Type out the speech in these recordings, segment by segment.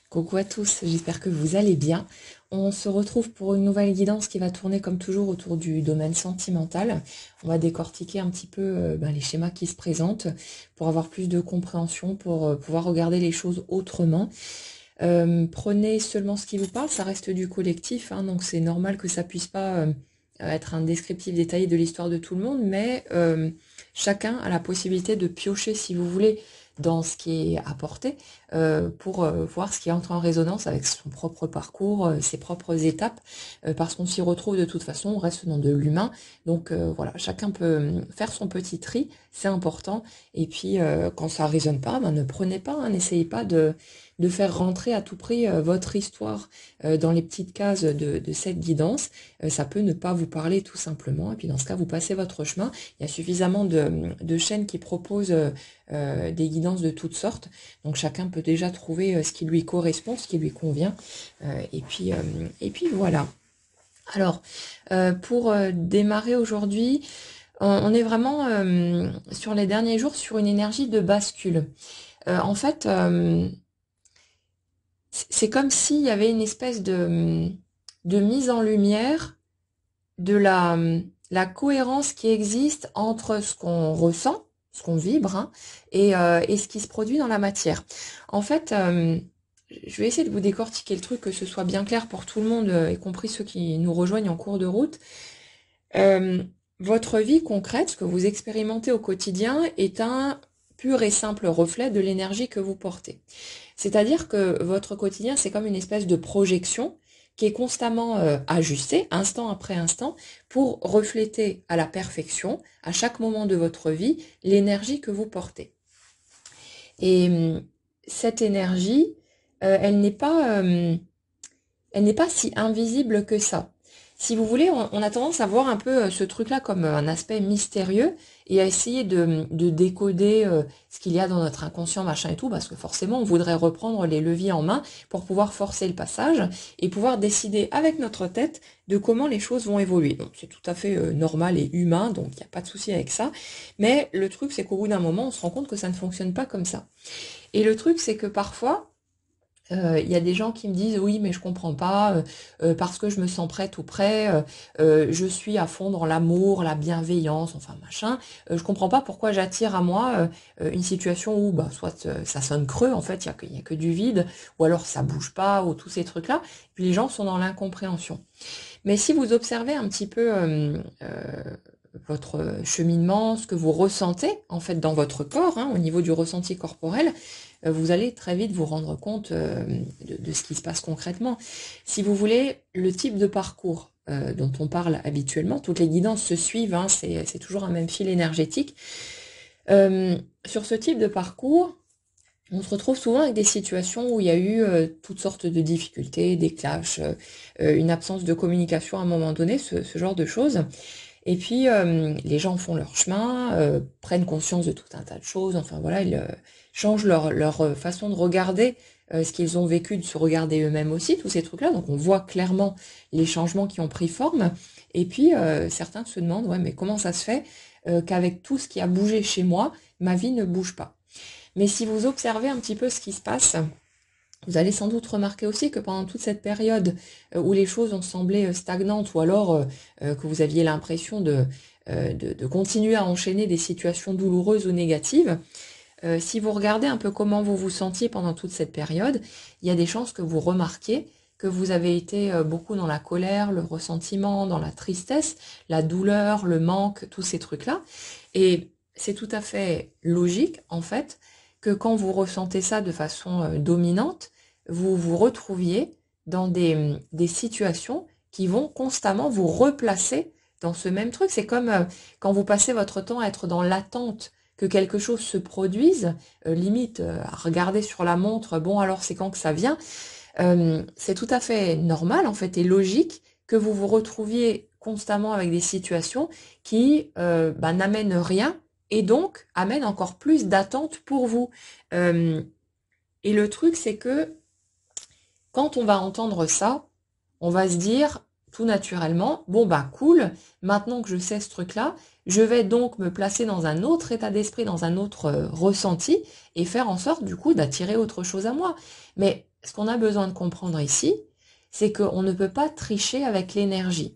Coucou à tous, j'espère que vous allez bien. On se retrouve pour une nouvelle guidance qui va tourner comme toujours autour du domaine sentimental. On va décortiquer un petit peu les schémas qui se présentent pour avoir plus de compréhension, pour pouvoir regarder les choses autrement. Prenez seulement ce qui vous parle, ça reste du collectif, hein, donc c'est normal que ça puisse pas être un descriptif détaillé de l'histoire de tout le monde, mais chacun a la possibilité de piocher, si vous voulez, dans ce qui est apporté pour voir ce qui entre en résonance avec son propre parcours, ses propres étapes, parce qu'on s'y retrouve de toute façon, on reste dans de l'humain, donc voilà, chacun peut faire son petit tri, c'est important, et puis quand ça résonne pas, ne prenez pas, hein, n'essayez pas de faire rentrer à tout prix votre histoire dans les petites cases de cette guidance. Ça peut ne pas vous parler tout simplement. Et puis dans ce cas, vous passez votre chemin. Il y a suffisamment de chaînes qui proposent des guidances de toutes sortes. Donc chacun peut déjà trouver ce qui lui correspond, ce qui lui convient. Et puis voilà. Alors, pour démarrer aujourd'hui, on est vraiment sur les derniers jours sur une énergie de bascule. En fait, c'est comme s'il y avait une espèce de mise en lumière de la cohérence qui existe entre ce qu'on ressent, ce qu'on vibre, hein, et ce qui se produit dans la matière. En fait, je vais essayer de vous décortiquer le truc, que ce soit bien clair pour tout le monde, y compris ceux qui nous rejoignent en cours de route. Votre vie concrète, ce que vous expérimentez au quotidien, est un pur et simple reflet de l'énergie que vous portez. C'est-à-dire que votre quotidien, c'est comme une espèce de projection qui est constamment ajustée, instant après instant, pour refléter à la perfection, à chaque moment de votre vie, l'énergie que vous portez. Et cette énergie, elle n'est pas si invisible que ça. Si vous voulez, on a tendance à voir un peu ce truc-là comme un aspect mystérieux et à essayer de décoder ce qu'il y a dans notre inconscient, machin et tout, parce que forcément, on voudrait reprendre les leviers en main pour pouvoir forcer le passage et pouvoir décider avec notre tête de comment les choses vont évoluer. Donc c'est tout à fait normal et humain, donc il n'y a pas de souci avec ça. Mais le truc, c'est qu'au bout d'un moment, on se rend compte que ça ne fonctionne pas comme ça. Et le truc, c'est que parfois, y a des gens qui me disent oui mais je comprends pas parce que je me sens prête ou prêt, je suis à fond dans l'amour, la bienveillance, enfin machin, je comprends pas pourquoi j'attire à moi une situation où soit ça sonne creux, en fait il y a que du vide, ou alors ça bouge pas, ou tous ces trucs là, puis les gens sont dans l'incompréhension. Mais si vous observez un petit peu votre cheminement, ce que vous ressentez en fait dans votre corps, hein, au niveau du ressenti corporel, vous allez très vite vous rendre compte de ce qui se passe concrètement. Si vous voulez, le type de parcours dont on parle habituellement, toutes les guidances se suivent, hein, c'est toujours un même fil énergétique. Sur ce type de parcours, on se retrouve souvent avec des situations où il y a eu toutes sortes de difficultés, des clashs, une absence de communication à un moment donné, ce genre de choses. Et puis, les gens font leur chemin, prennent conscience de tout un tas de choses, enfin voilà, ils changent leur façon de regarder ce qu'ils ont vécu, de se regarder eux-mêmes aussi, tous ces trucs-là. Donc on voit clairement les changements qui ont pris forme. Et puis, certains se demandent, ouais, mais comment ça se fait qu'avec tout ce qui a bougé chez moi, ma vie ne bouge pas? Mais si vous observez un petit peu ce qui se passe, vous allez sans doute remarquer aussi que pendant toute cette période où les choses ont semblé stagnantes, ou alors que vous aviez l'impression de continuer à enchaîner des situations douloureuses ou négatives, si vous regardez un peu comment vous vous sentiez pendant toute cette période, il y a des chances que vous remarquiez que vous avez été beaucoup dans la colère, le ressentiment, dans la tristesse, la douleur, le manque, tous ces trucs-là. Et c'est tout à fait logique, en fait, que quand vous ressentez ça de façon dominante, vous vous retrouviez dans des situations qui vont constamment vous replacer dans ce même truc. C'est comme quand vous passez votre temps à être dans l'attente que quelque chose se produise, limite à regarder sur la montre, bon alors c'est quand que ça vient, c'est tout à fait normal en fait et logique que vous vous retrouviez constamment avec des situations qui n'amènent rien et donc amènent encore plus d'attentes pour vous. Euh, et le truc c'est que quand on va entendre ça, on va se dire tout naturellement, bon bah cool, maintenant que je sais ce truc-là, je vais donc me placer dans un autre état d'esprit, dans un autre ressenti, et faire en sorte du coup d'attirer autre chose à moi. Mais ce qu'on a besoin de comprendre ici, c'est qu'on ne peut pas tricher avec l'énergie.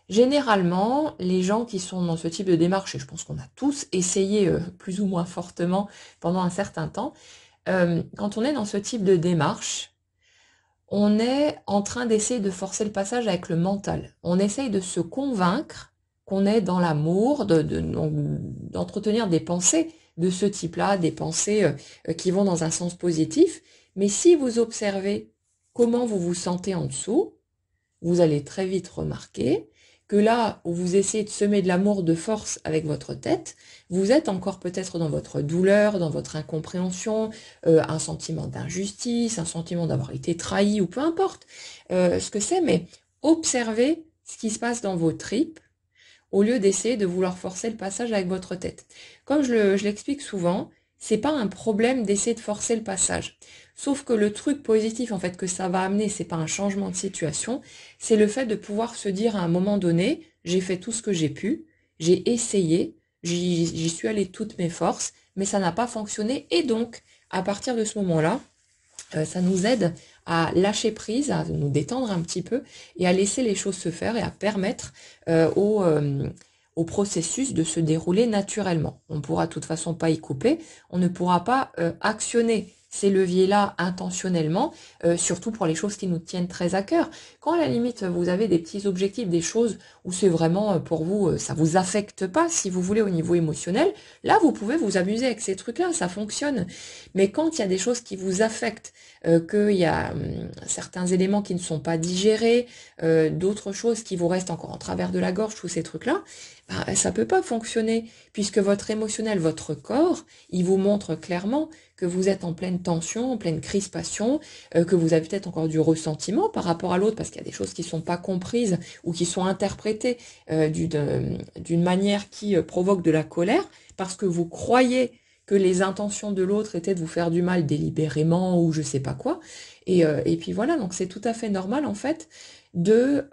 Généralement, les gens qui sont dans ce type de démarche, et je pense qu'on a tous essayé plus ou moins fortement pendant un certain temps, quand on est dans ce type de démarche, on est en train d'essayer de forcer le passage avec le mental. On essaye de se convaincre qu'on est dans l'amour, d'entretenir des pensées de ce type-là, des pensées qui vont dans un sens positif. Mais si vous observez comment vous vous sentez en dessous, vous allez très vite remarquer que là où vous essayez de semer de l'amour de force avec votre tête, vous êtes encore peut-être dans votre douleur, dans votre incompréhension, un sentiment d'injustice, un sentiment d'avoir été trahi ou peu importe ce que c'est, mais observez ce qui se passe dans vos tripes au lieu d'essayer de vouloir forcer le passage avec votre tête. Comme je l'explique souvent, c'est pas un problème d'essayer de forcer le passage. Sauf que le truc positif en fait que ça va amener, c'est pas un changement de situation, c'est le fait de pouvoir se dire à un moment donné, j'ai fait tout ce que j'ai pu, j'ai essayé, j'y suis allé de toutes mes forces, mais ça n'a pas fonctionné et donc à partir de ce moment-là, ça nous aide à lâcher prise, à nous détendre un petit peu et à laisser les choses se faire et à permettre au processus de se dérouler naturellement. On ne pourra de toute façon pas y couper, on ne pourra pas actionner ces leviers-là intentionnellement, surtout pour les choses qui nous tiennent très à cœur. Quand à la limite vous avez des petits objectifs, des choses où c'est vraiment pour vous, ça vous affecte pas, si vous voulez, au niveau émotionnel, là vous pouvez vous amuser avec ces trucs-là, ça fonctionne. Mais quand il y a des choses qui vous affectent, qu'il y a certains éléments qui ne sont pas digérés, d'autres choses qui vous restent encore en travers de la gorge, tous ces trucs-là, ben, ça peut pas fonctionner, puisque votre émotionnel, votre corps, il vous montre clairement que vous êtes en pleine tension, en pleine crispation, que vous avez peut-être encore du ressentiment par rapport à l'autre, parce qu'il y a des choses qui sont pas comprises ou qui sont interprétées d'une manière qui provoque de la colère, parce que vous croyez que les intentions de l'autre étaient de vous faire du mal délibérément ou je sais pas quoi. Et puis voilà, donc c'est tout à fait normal en fait de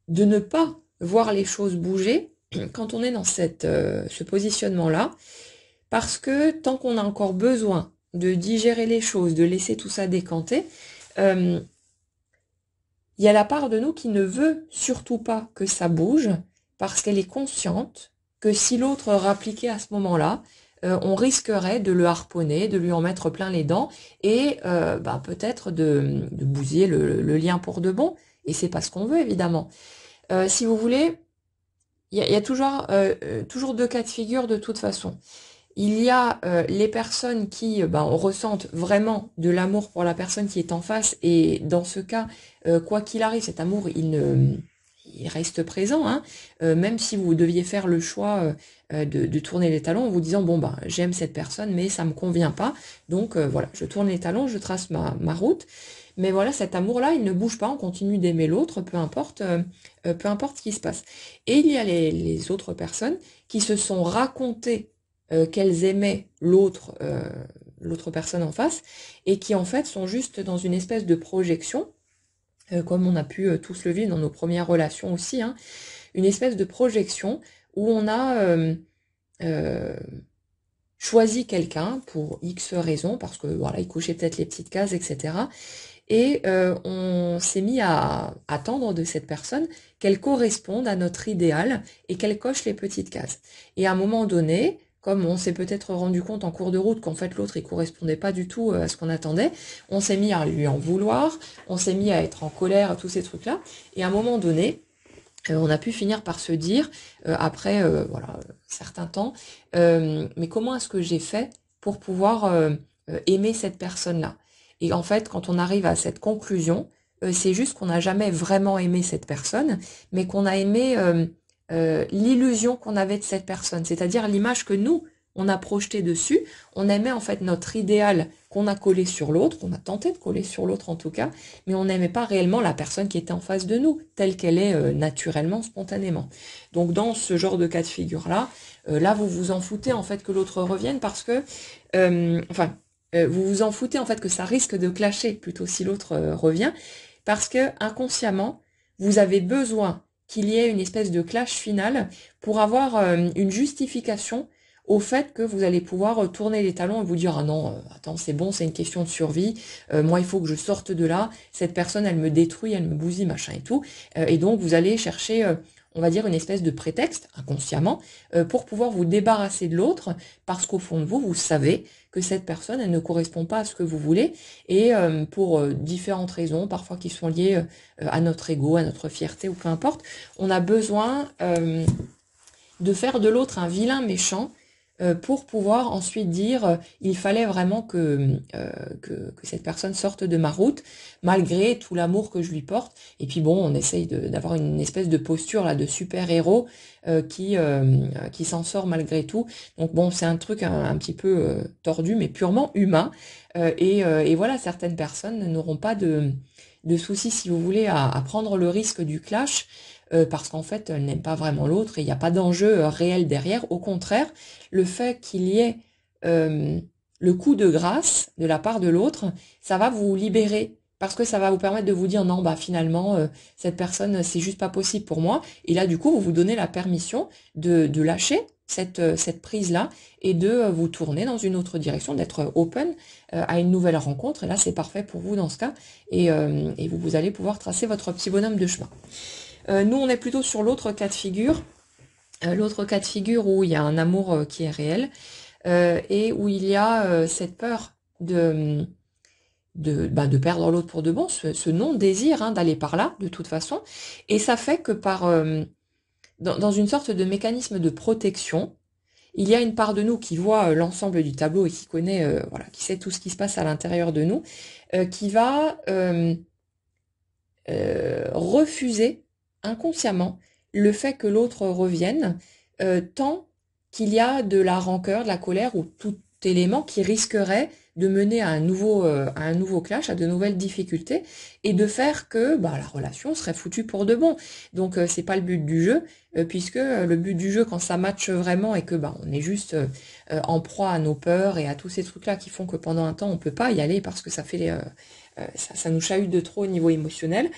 ne pas voir les choses bouger quand on est dans ce positionnement-là, parce que tant qu'on a encore besoin de digérer les choses, de laisser tout ça décanter, il y a la part de nous qui ne veut surtout pas que ça bouge, parce qu'elle est consciente que si l'autre rappliquait à ce moment-là, on risquerait de le harponner, de lui en mettre plein les dents, et peut-être de bousiller le lien pour de bon, et c'est pas ce qu'on veut évidemment. Si vous voulez, il y a toujours deux cas de figure de toute façon. Il y a les personnes qui ressentent vraiment de l'amour pour la personne qui est en face, et dans ce cas, quoi qu'il arrive, cet amour, il reste présent, hein. Même si vous deviez faire le choix de tourner les talons en vous disant, bon, j'aime cette personne, mais ça me convient pas, donc voilà, je tourne les talons, je trace ma route. Mais voilà, cet amour-là, il ne bouge pas, on continue d'aimer l'autre, peu importe ce qui se passe. Et il y a les autres personnes qui se sont racontées qu'elles aimaient l'autre personne en face, et qui en fait sont juste dans une espèce de projection, comme on a pu tous le vivre dans nos premières relations aussi, hein, une espèce de projection où on a choisi quelqu'un pour X raisons, parce que voilà, il cochait peut-être les petites cases, etc. Et on s'est mis à attendre de cette personne qu'elle corresponde à notre idéal et qu'elle coche les petites cases. Et à un moment donné, comme on s'est peut-être rendu compte en cours de route qu'en fait l'autre il correspondait pas du tout à ce qu'on attendait, on s'est mis à lui en vouloir, on s'est mis à être en colère, tous ces trucs-là. Et à un moment donné, on a pu finir par se dire, après certains temps, mais comment est-ce que j'ai fait pour pouvoir aimer cette personne-là? Et en fait, quand on arrive à cette conclusion, c'est juste qu'on n'a jamais vraiment aimé cette personne, mais qu'on a aimé l'illusion qu'on avait de cette personne, c'est-à-dire l'image que nous, on a projetée dessus. On aimait en fait notre idéal qu'on a collé sur l'autre, qu'on a tenté de coller sur l'autre en tout cas, mais on n'aimait pas réellement la personne qui était en face de nous, telle qu'elle est naturellement, spontanément. Donc dans ce genre de cas de figure-là, là vous vous en foutez en fait que l'autre revienne, parce que, vous vous en foutez en fait que ça risque de clasher plutôt si l'autre revient, parce que inconsciemment, vous avez besoin qu'il y ait une espèce de clash final pour avoir une justification au fait que vous allez pouvoir tourner les talons et vous dire « Ah non, attends, c'est bon, c'est une question de survie, moi il faut que je sorte de là, cette personne elle me détruit, elle me bousille, machin et tout. Et donc vous allez chercher, on va dire, une espèce de prétexte, inconsciemment, pour pouvoir vous débarrasser de l'autre, parce qu'au fond de vous, vous savez que cette personne, elle ne correspond pas à ce que vous voulez, et pour différentes raisons, parfois qui sont liées à notre ego, à notre fierté, ou peu importe, on a besoin de faire de l'autre un vilain méchant, pour pouvoir ensuite dire il fallait vraiment que cette personne sorte de ma route, malgré tout l'amour que je lui porte. Et puis bon, on essaye d'avoir une espèce de posture là de super-héros qui s'en sort malgré tout. Donc bon, c'est un truc un petit peu tordu, mais purement humain. Et voilà, certaines personnes n'auront pas de soucis, si vous voulez, à prendre le risque du clash, parce qu'en fait, elle n'aime pas vraiment l'autre et il n'y a pas d'enjeu réel derrière. Au contraire, le fait qu'il y ait le coup de grâce de la part de l'autre, ça va vous libérer, parce que ça va vous permettre de vous dire non, bah finalement, cette personne, c'est juste pas possible pour moi. Et là, du coup, vous vous donnez la permission de lâcher cette prise-là et de vous tourner dans une autre direction, d'être open à une nouvelle rencontre. Et là, c'est parfait pour vous dans ce cas. Et vous allez pouvoir tracer votre petit bonhomme de chemin. Nous, on est plutôt sur l'autre cas de figure. L'autre cas de figure où il y a un amour qui est réel et où il y a cette peur de perdre l'autre pour de bon, ce non-désir d'aller par là, de toute façon. Et ça fait que dans une sorte de mécanisme de protection, il y a une part de nous qui voit l'ensemble du tableau et qui connaît, qui sait tout ce qui se passe à l'intérieur de nous, qui va refuser inconsciemment le fait que l'autre revienne, tant qu'il y a de la rancœur, de la colère ou tout élément qui risquerait de mener à un nouveau clash, à de nouvelles difficultés, et de faire que la relation serait foutue pour de bon. Donc c'est pas le but du jeu, puisque le but du jeu, quand ça matche vraiment et que on est juste en proie à nos peurs et à tous ces trucs-là qui font que pendant un temps on peut pas y aller parce que ça fait ça nous chahute de trop au niveau émotionnel,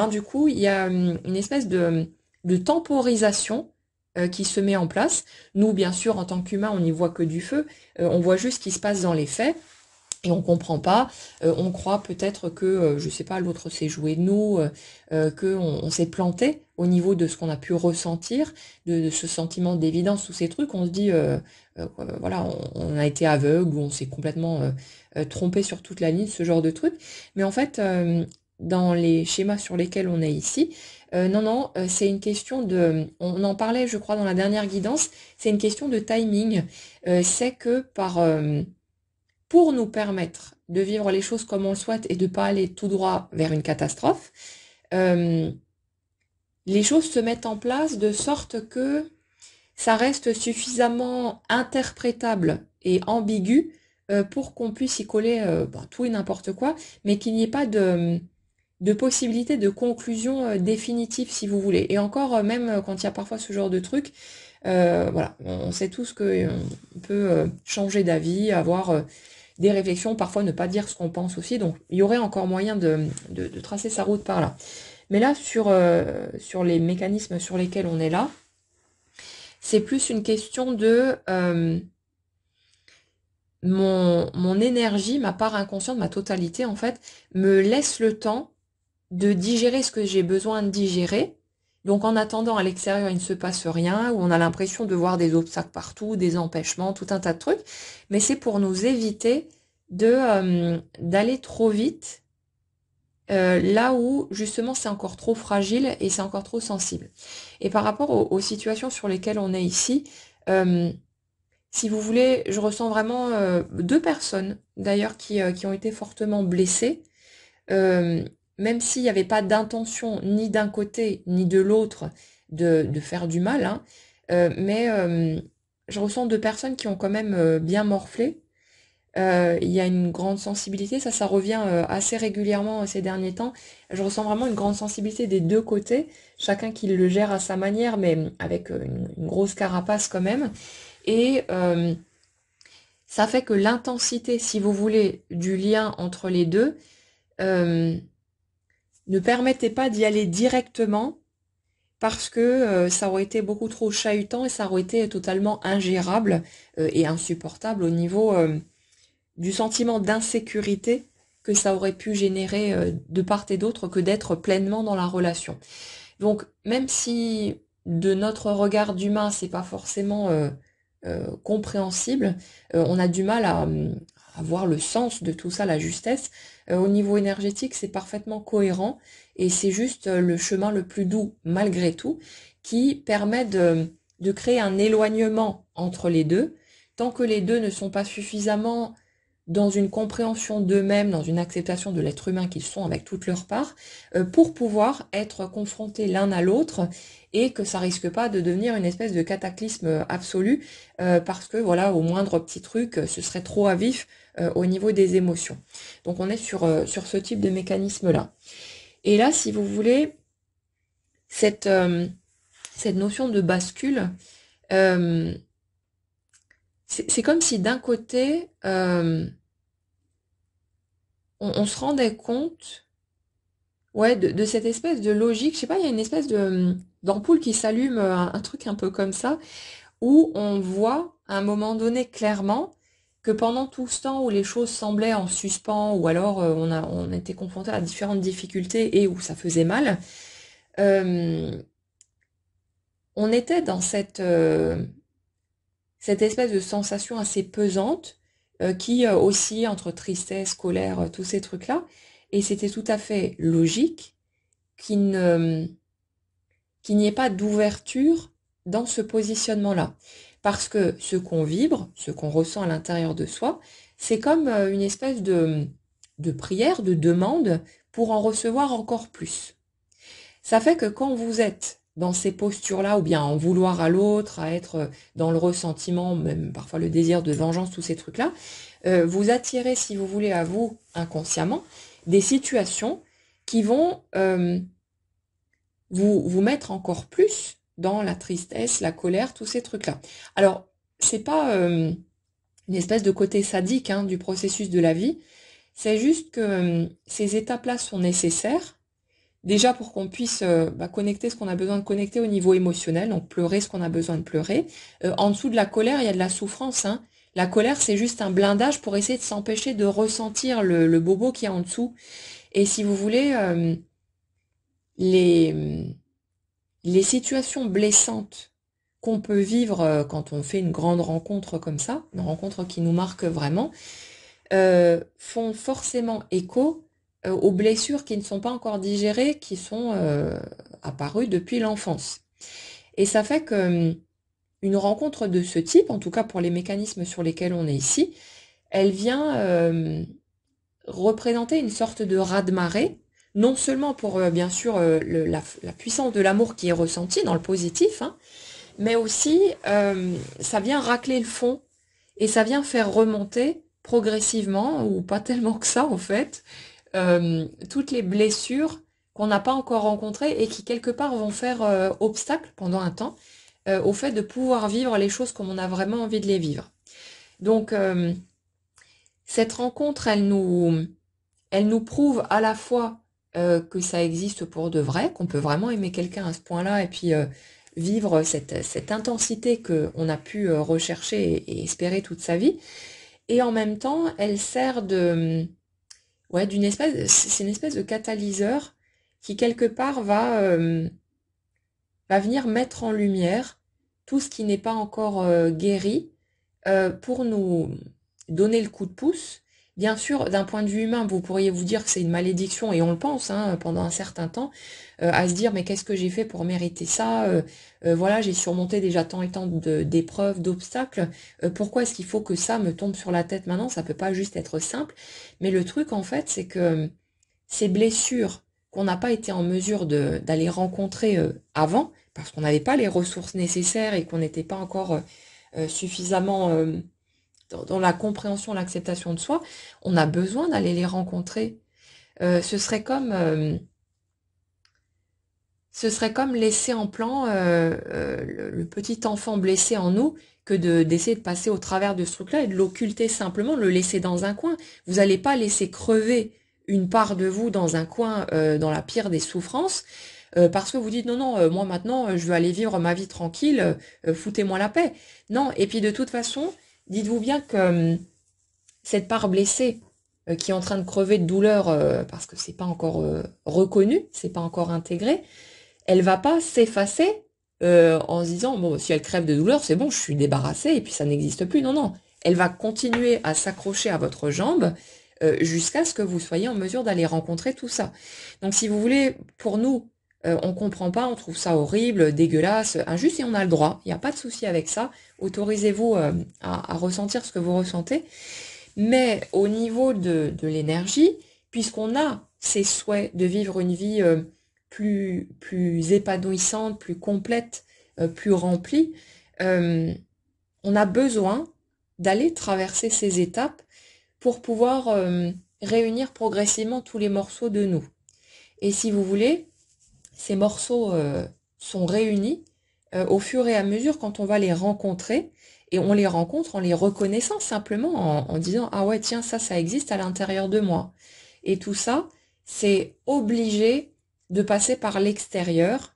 du coup, il y a une espèce de temporisation qui se met en place. Nous, bien sûr, en tant qu'humains, on n'y voit que du feu. On voit juste ce qui se passe dans les faits. Et on comprend pas, on croit peut-être que, je sais pas, l'autre s'est joué de nous, que on s'est planté au niveau de ce qu'on a pu ressentir, de ce sentiment d'évidence, tous ces trucs. On se dit, voilà, on a été aveugle ou on s'est complètement trompé sur toute la ligne, ce genre de truc. Mais en fait, dans les schémas sur lesquels on est ici, non, c'est une question de, on en parlait, je crois, dans la dernière guidance, c'est une question de timing. C'est que pour nous permettre de vivre les choses comme on le souhaite et de pas aller tout droit vers une catastrophe, les choses se mettent en place de sorte que ça reste suffisamment interprétable et ambigu pour qu'on puisse y coller tout et n'importe quoi, mais qu'il n'y ait pas de possibilité de conclusion définitive, si vous voulez. Et encore, même quand il y a parfois ce genre de truc, voilà, on sait tous qu'on peut changer d'avis, avoir des réflexions, parfois ne pas dire ce qu'on pense aussi, donc il y aurait encore moyen de tracer sa route par là. Mais là, sur les mécanismes sur lesquels on est là, c'est plus une question de mon énergie, ma part inconsciente, ma totalité en fait, me laisse le temps de digérer ce que j'ai besoin de digérer. Donc en attendant, à l'extérieur, il ne se passe rien, où on a l'impression de voir des obstacles partout, des empêchements, tout un tas de trucs. Mais c'est pour nous éviter d'aller trop vite, là où justement c'est encore trop fragile et c'est encore trop sensible. Et par rapport aux situations sur lesquelles on est ici, si vous voulez, je ressens vraiment deux personnes d'ailleurs qui ont été fortement blessées. Même s'il n'y avait pas d'intention ni d'un côté ni de l'autre de faire du mal, mais je ressens deux personnes qui ont quand même bien morflé. Il y a une grande sensibilité, ça revient assez régulièrement ces derniers temps. Je ressens vraiment une grande sensibilité des deux côtés, chacun qui le gère à sa manière, mais avec une grosse carapace quand même. Et ça fait que l'intensité, si vous voulez, du lien entre les deux, Ne permettez pas d'y aller directement parce que ça aurait été beaucoup trop chahutant et ça aurait été totalement ingérable et insupportable au niveau du sentiment d'insécurité que ça aurait pu générer de part et d'autre que d'être pleinement dans la relation. Donc, même si de notre regard d'humain, c'est pas forcément compréhensible, on a du mal à voir le sens de tout ça, la justesse. Au niveau énergétique, c'est parfaitement cohérent et c'est juste le chemin le plus doux, malgré tout, qui permet de créer un éloignement entre les deux. Tant que les deux ne sont pas suffisamment dans une compréhension d'eux-mêmes, dans une acceptation de l'être humain qu'ils sont avec toute leur part, pour pouvoir être confrontés l'un à l'autre et que ça risque pas de devenir une espèce de cataclysme absolu parce que voilà, au moindre petit truc, ce serait trop à vif au niveau des émotions. Donc on est sur ce type de mécanisme-là. Et là, si vous voulez, cette notion de bascule, c'est comme si d'un côté, on se rendait compte, ouais, de cette espèce de logique. Je sais pas, il y a une espèce d'ampoule qui s'allume, un truc un peu comme ça, où on voit à un moment donné clairement que pendant tout ce temps où les choses semblaient en suspens, ou alors on était confronté à différentes difficultés et où ça faisait mal, euh, on était dans cette espèce de sensation assez pesante qui oscille entre tristesse, colère, tous ces trucs-là. Et c'était tout à fait logique qu'il n'y ait pas d'ouverture dans ce positionnement-là. Parce que ce qu'on vibre, ce qu'on ressent à l'intérieur de soi, c'est comme une espèce de prière, de demande pour en recevoir encore plus. Ça fait que quand vous êtes dans ces postures-là, ou bien en vouloir à l'autre, à être dans le ressentiment, même parfois le désir de vengeance, tous ces trucs-là, vous attirez, si vous voulez, à vous, inconsciemment, des situations qui vont vous mettre encore plus dans la tristesse, la colère, tous ces trucs-là. Alors, c'est pas une espèce de côté sadique hein, du processus de la vie, c'est juste que ces étapes-là sont nécessaires. Déjà pour qu'on puisse connecter ce qu'on a besoin de connecter au niveau émotionnel, donc pleurer ce qu'on a besoin de pleurer. En dessous de la colère, il y a de la souffrance. Hein. La colère, c'est juste un blindage pour essayer de s'empêcher de ressentir le bobo qui est en dessous. Et si vous voulez, les situations blessantes qu'on peut vivre quand on fait une grande rencontre comme ça, une rencontre qui nous marque vraiment, font forcément écho aux blessures qui ne sont pas encore digérées, qui sont apparues depuis l'enfance. Et ça fait que une rencontre de ce type, en tout cas pour les mécanismes sur lesquels on est ici, elle vient représenter une sorte de raz-de-marée, non seulement pour bien sûr la puissance de l'amour qui est ressentie dans le positif, hein, mais aussi ça vient racler le fond et ça vient faire remonter progressivement, ou pas tellement que ça en fait, toutes les blessures qu'on n'a pas encore rencontrées et qui quelque part vont faire obstacle pendant un temps au fait de pouvoir vivre les choses comme on a vraiment envie de les vivre. Donc cette rencontre, elle nous prouve à la fois que ça existe pour de vrai, qu'on peut vraiment aimer quelqu'un à ce point-là et puis vivre cette intensité qu'on a pu rechercher et espérer toute sa vie. Et en même temps, elle sert d'une espèce, c'est une espèce de catalyseur qui quelque part va venir mettre en lumière tout ce qui n'est pas encore guéri pour nous donner le coup de pouce. Bien sûr, d'un point de vue humain, vous pourriez vous dire que c'est une malédiction, et on le pense hein, pendant un certain temps, à se dire mais qu'est-ce que j'ai fait pour mériter ça voilà, j'ai surmonté déjà tant et tant d'épreuves, d'obstacles, pourquoi est-ce qu'il faut que ça me tombe sur la tête maintenant? Ça peut pas juste être simple. Mais le truc en fait, c'est que ces blessures qu'on n'a pas été en mesure d'aller rencontrer avant, parce qu'on n'avait pas les ressources nécessaires et qu'on n'était pas encore suffisamment dans la compréhension, l'acceptation de soi, on a besoin d'aller les rencontrer. Ce serait comme laisser en plan le petit enfant blessé en nous que d'essayer de passer au travers de ce truc-là et de l'occulter simplement, de le laisser dans un coin. Vous n'allez pas laisser crever une part de vous dans un coin, dans la pire des souffrances, parce que vous dites non, non, moi maintenant, je veux aller vivre ma vie tranquille, foutez-moi la paix. Non, et puis de toute façon, dites-vous bien que cette part blessée qui est en train de crever de douleur parce que c'est pas encore reconnu, c'est pas encore intégré, elle va pas s'effacer en se disant bon si elle crève de douleur c'est bon je suis débarrassée et puis ça n'existe plus. Non non, elle va continuer à s'accrocher à votre jambe jusqu'à ce que vous soyez en mesure d'aller rencontrer tout ça. Donc si vous voulez, pour nous on comprend pas, on trouve ça horrible, dégueulasse, injuste et on a le droit, il n'y a pas de souci avec ça. Autorisez-vous à ressentir ce que vous ressentez. Mais au niveau de l'énergie, puisqu'on a ces souhaits de vivre une vie plus épanouissante, plus complète, plus remplie, on a besoin d'aller traverser ces étapes pour pouvoir réunir progressivement tous les morceaux de nous. Et si vous voulez, ces morceaux sont réunis au fur et à mesure quand on va les rencontrer. Et on les rencontre en les reconnaissant simplement, en disant « Ah ouais, tiens, ça existe à l'intérieur de moi. » Et tout ça, c'est obligé de passer par l'extérieur,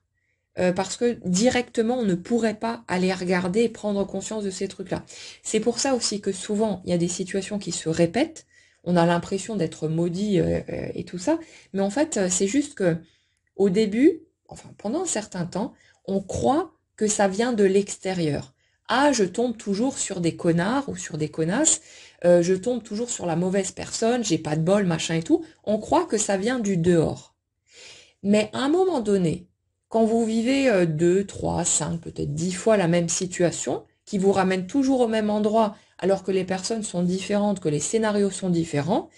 parce que directement, on ne pourrait pas aller regarder et prendre conscience de ces trucs-là. C'est pour ça aussi que souvent, il y a des situations qui se répètent, on a l'impression d'être maudit et tout ça, mais en fait, c'est juste que au début, enfin pendant un certain temps, on croit que ça vient de l'extérieur. Ah, je tombe toujours sur des connards ou sur des connasses, je tombe toujours sur la mauvaise personne, j'ai pas de bol, machin et tout. On croit que ça vient du dehors. Mais à un moment donné, quand vous vivez 2, 3, 5, peut-être 10 fois la même situation, qui vous ramène toujours au même endroit, alors que les personnes sont différentes, que les scénarios sont différents,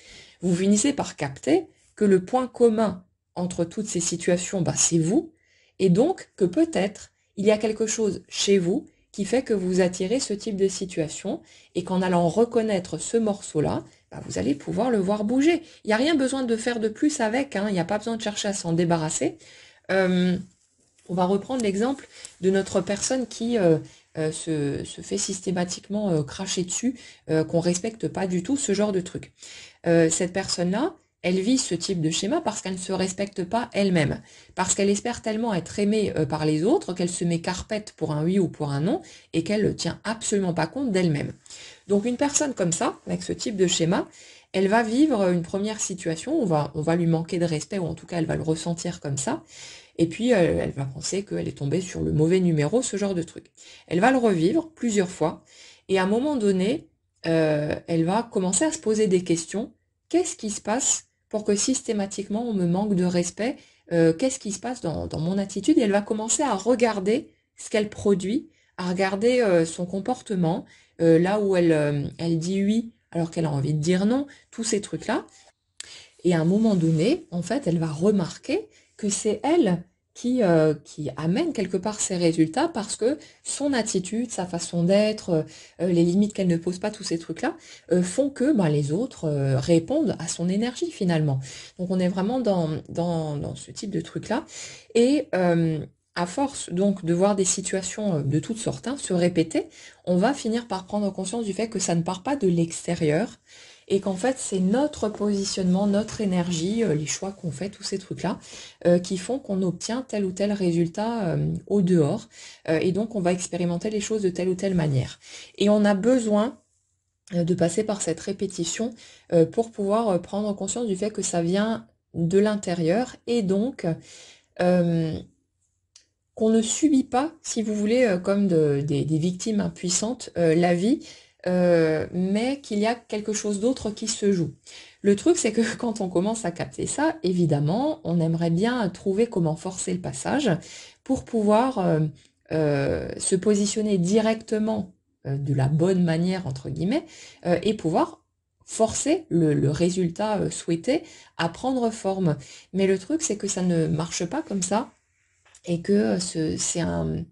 vous finissez par capter que le point commun entre toutes ces situations, bah, c'est vous, et donc que peut-être il y a quelque chose chez vous qui fait que vous attirez ce type de situation et qu'en allant reconnaître ce morceau-là, bah, vous allez pouvoir le voir bouger. Il n'y a rien besoin de faire de plus avec, hein, il n'y a pas besoin de chercher à s'en débarrasser. On va reprendre l'exemple de notre personne qui se fait systématiquement cracher dessus, qu'on respecte pas du tout, ce genre de truc. Cette personne-là, elle vit ce type de schéma parce qu'elle ne se respecte pas elle-même, parce qu'elle espère tellement être aimée par les autres qu'elle se met carpette pour un oui ou pour un non et qu'elle ne tient absolument pas compte d'elle-même. Donc une personne comme ça, avec ce type de schéma, elle va vivre une première situation, on va lui manquer de respect ou en tout cas elle va le ressentir comme ça, et puis elle va penser qu'elle est tombée sur le mauvais numéro, ce genre de truc. Elle va le revivre plusieurs fois et à un moment donné, elle va commencer à se poser des questions. Qu'est-ce qui se passe pour que systématiquement on me manque de respect? Qu'est-ce qui se passe dans mon attitude? Et elle va commencer à regarder ce qu'elle produit, à regarder son comportement, là où elle dit oui alors qu'elle a envie de dire non, tous ces trucs-là. Et à un moment donné, en fait, elle va remarquer que c'est elle qui amène quelque part ses résultats parce que son attitude, sa façon d'être, les limites qu'elle ne pose pas, tous ces trucs-là, font que bah, les autres répondent à son énergie finalement. Donc on est vraiment dans ce type de truc-là. Et à force donc de voir des situations de toutes sortes se répéter, on va finir par prendre conscience du fait que ça ne part pas de l'extérieur, et qu'en fait c'est notre positionnement, notre énergie, les choix qu'on fait, tous ces trucs-là, qui font qu'on obtient tel ou tel résultat au dehors, et donc on va expérimenter les choses de telle ou telle manière. Et on a besoin de passer par cette répétition pour pouvoir prendre conscience du fait que ça vient de l'intérieur, et donc qu'on ne subit pas, si vous voulez, comme des victimes impuissantes, la vie, mais qu'il y a quelque chose d'autre qui se joue. Le truc, c'est que quand on commence à capter ça, évidemment, on aimerait bien trouver comment forcer le passage pour pouvoir se positionner directement de la bonne manière, entre guillemets, et pouvoir forcer le résultat souhaité à prendre forme. Mais le truc, c'est que ça ne marche pas comme ça, et que c'est un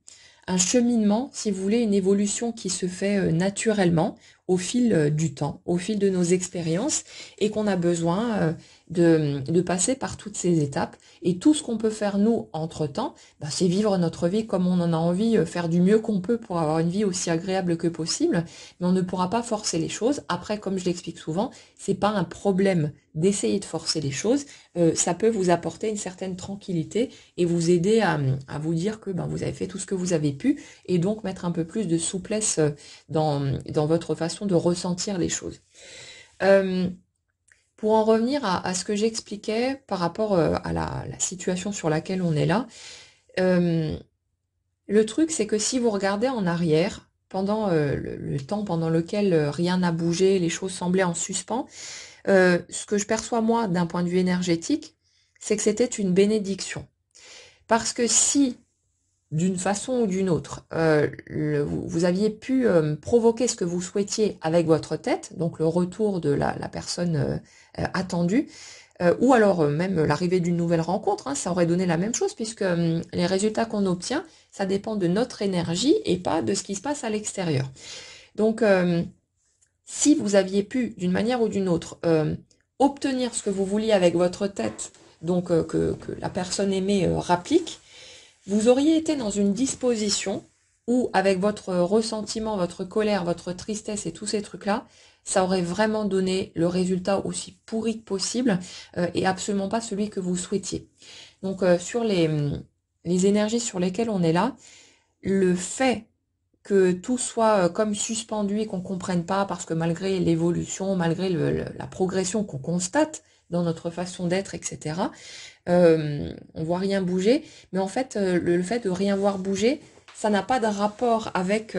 cheminement, si vous voulez, une évolution qui se fait naturellement au fil du temps, au fil de nos expériences, et qu'on a besoin de passer par toutes ces étapes. Et tout ce qu'on peut faire, nous, entre-temps, c'est vivre notre vie comme on en a envie, faire du mieux qu'on peut pour avoir une vie aussi agréable que possible, mais on ne pourra pas forcer les choses. Après, comme je l'explique souvent, c'est pas un problème d'essayer de forcer les choses, ça peut vous apporter une certaine tranquillité et vous aider à vous dire que vous avez fait tout ce que vous avez pu, et donc mettre un peu plus de souplesse dans votre façon de ressentir les choses. Pour en revenir à ce que j'expliquais par rapport à la situation sur laquelle on est là, le truc c'est que si vous regardez en arrière, pendant le temps pendant lequel rien n'a bougé, les choses semblaient en suspens, ce que je perçois moi d'un point de vue énergétique, c'est que c'était une bénédiction. Parce que si, d'une façon ou d'une autre, vous aviez pu provoquer ce que vous souhaitiez avec votre tête, donc le retour de la personne attendue, ou alors même l'arrivée d'une nouvelle rencontre, ça aurait donné la même chose, puisque les résultats qu'on obtient, ça dépend de notre énergie et pas de ce qui se passe à l'extérieur. Donc, si vous aviez pu, d'une manière ou d'une autre, obtenir ce que vous vouliez avec votre tête, donc que la personne aimée rapplique, vous auriez été dans une disposition où, avec votre ressentiment, votre colère, votre tristesse et tous ces trucs-là, ça aurait vraiment donné le résultat aussi pourri que possible et absolument pas celui que vous souhaitiez. Donc, sur les énergies sur lesquelles on est là, le fait que tout soit comme suspendu et qu'on comprenne pas, parce que malgré l'évolution, malgré la progression qu'on constate dans notre façon d'être, etc., on voit rien bouger, mais en fait, le fait de rien voir bouger, ça n'a pas de rapport avec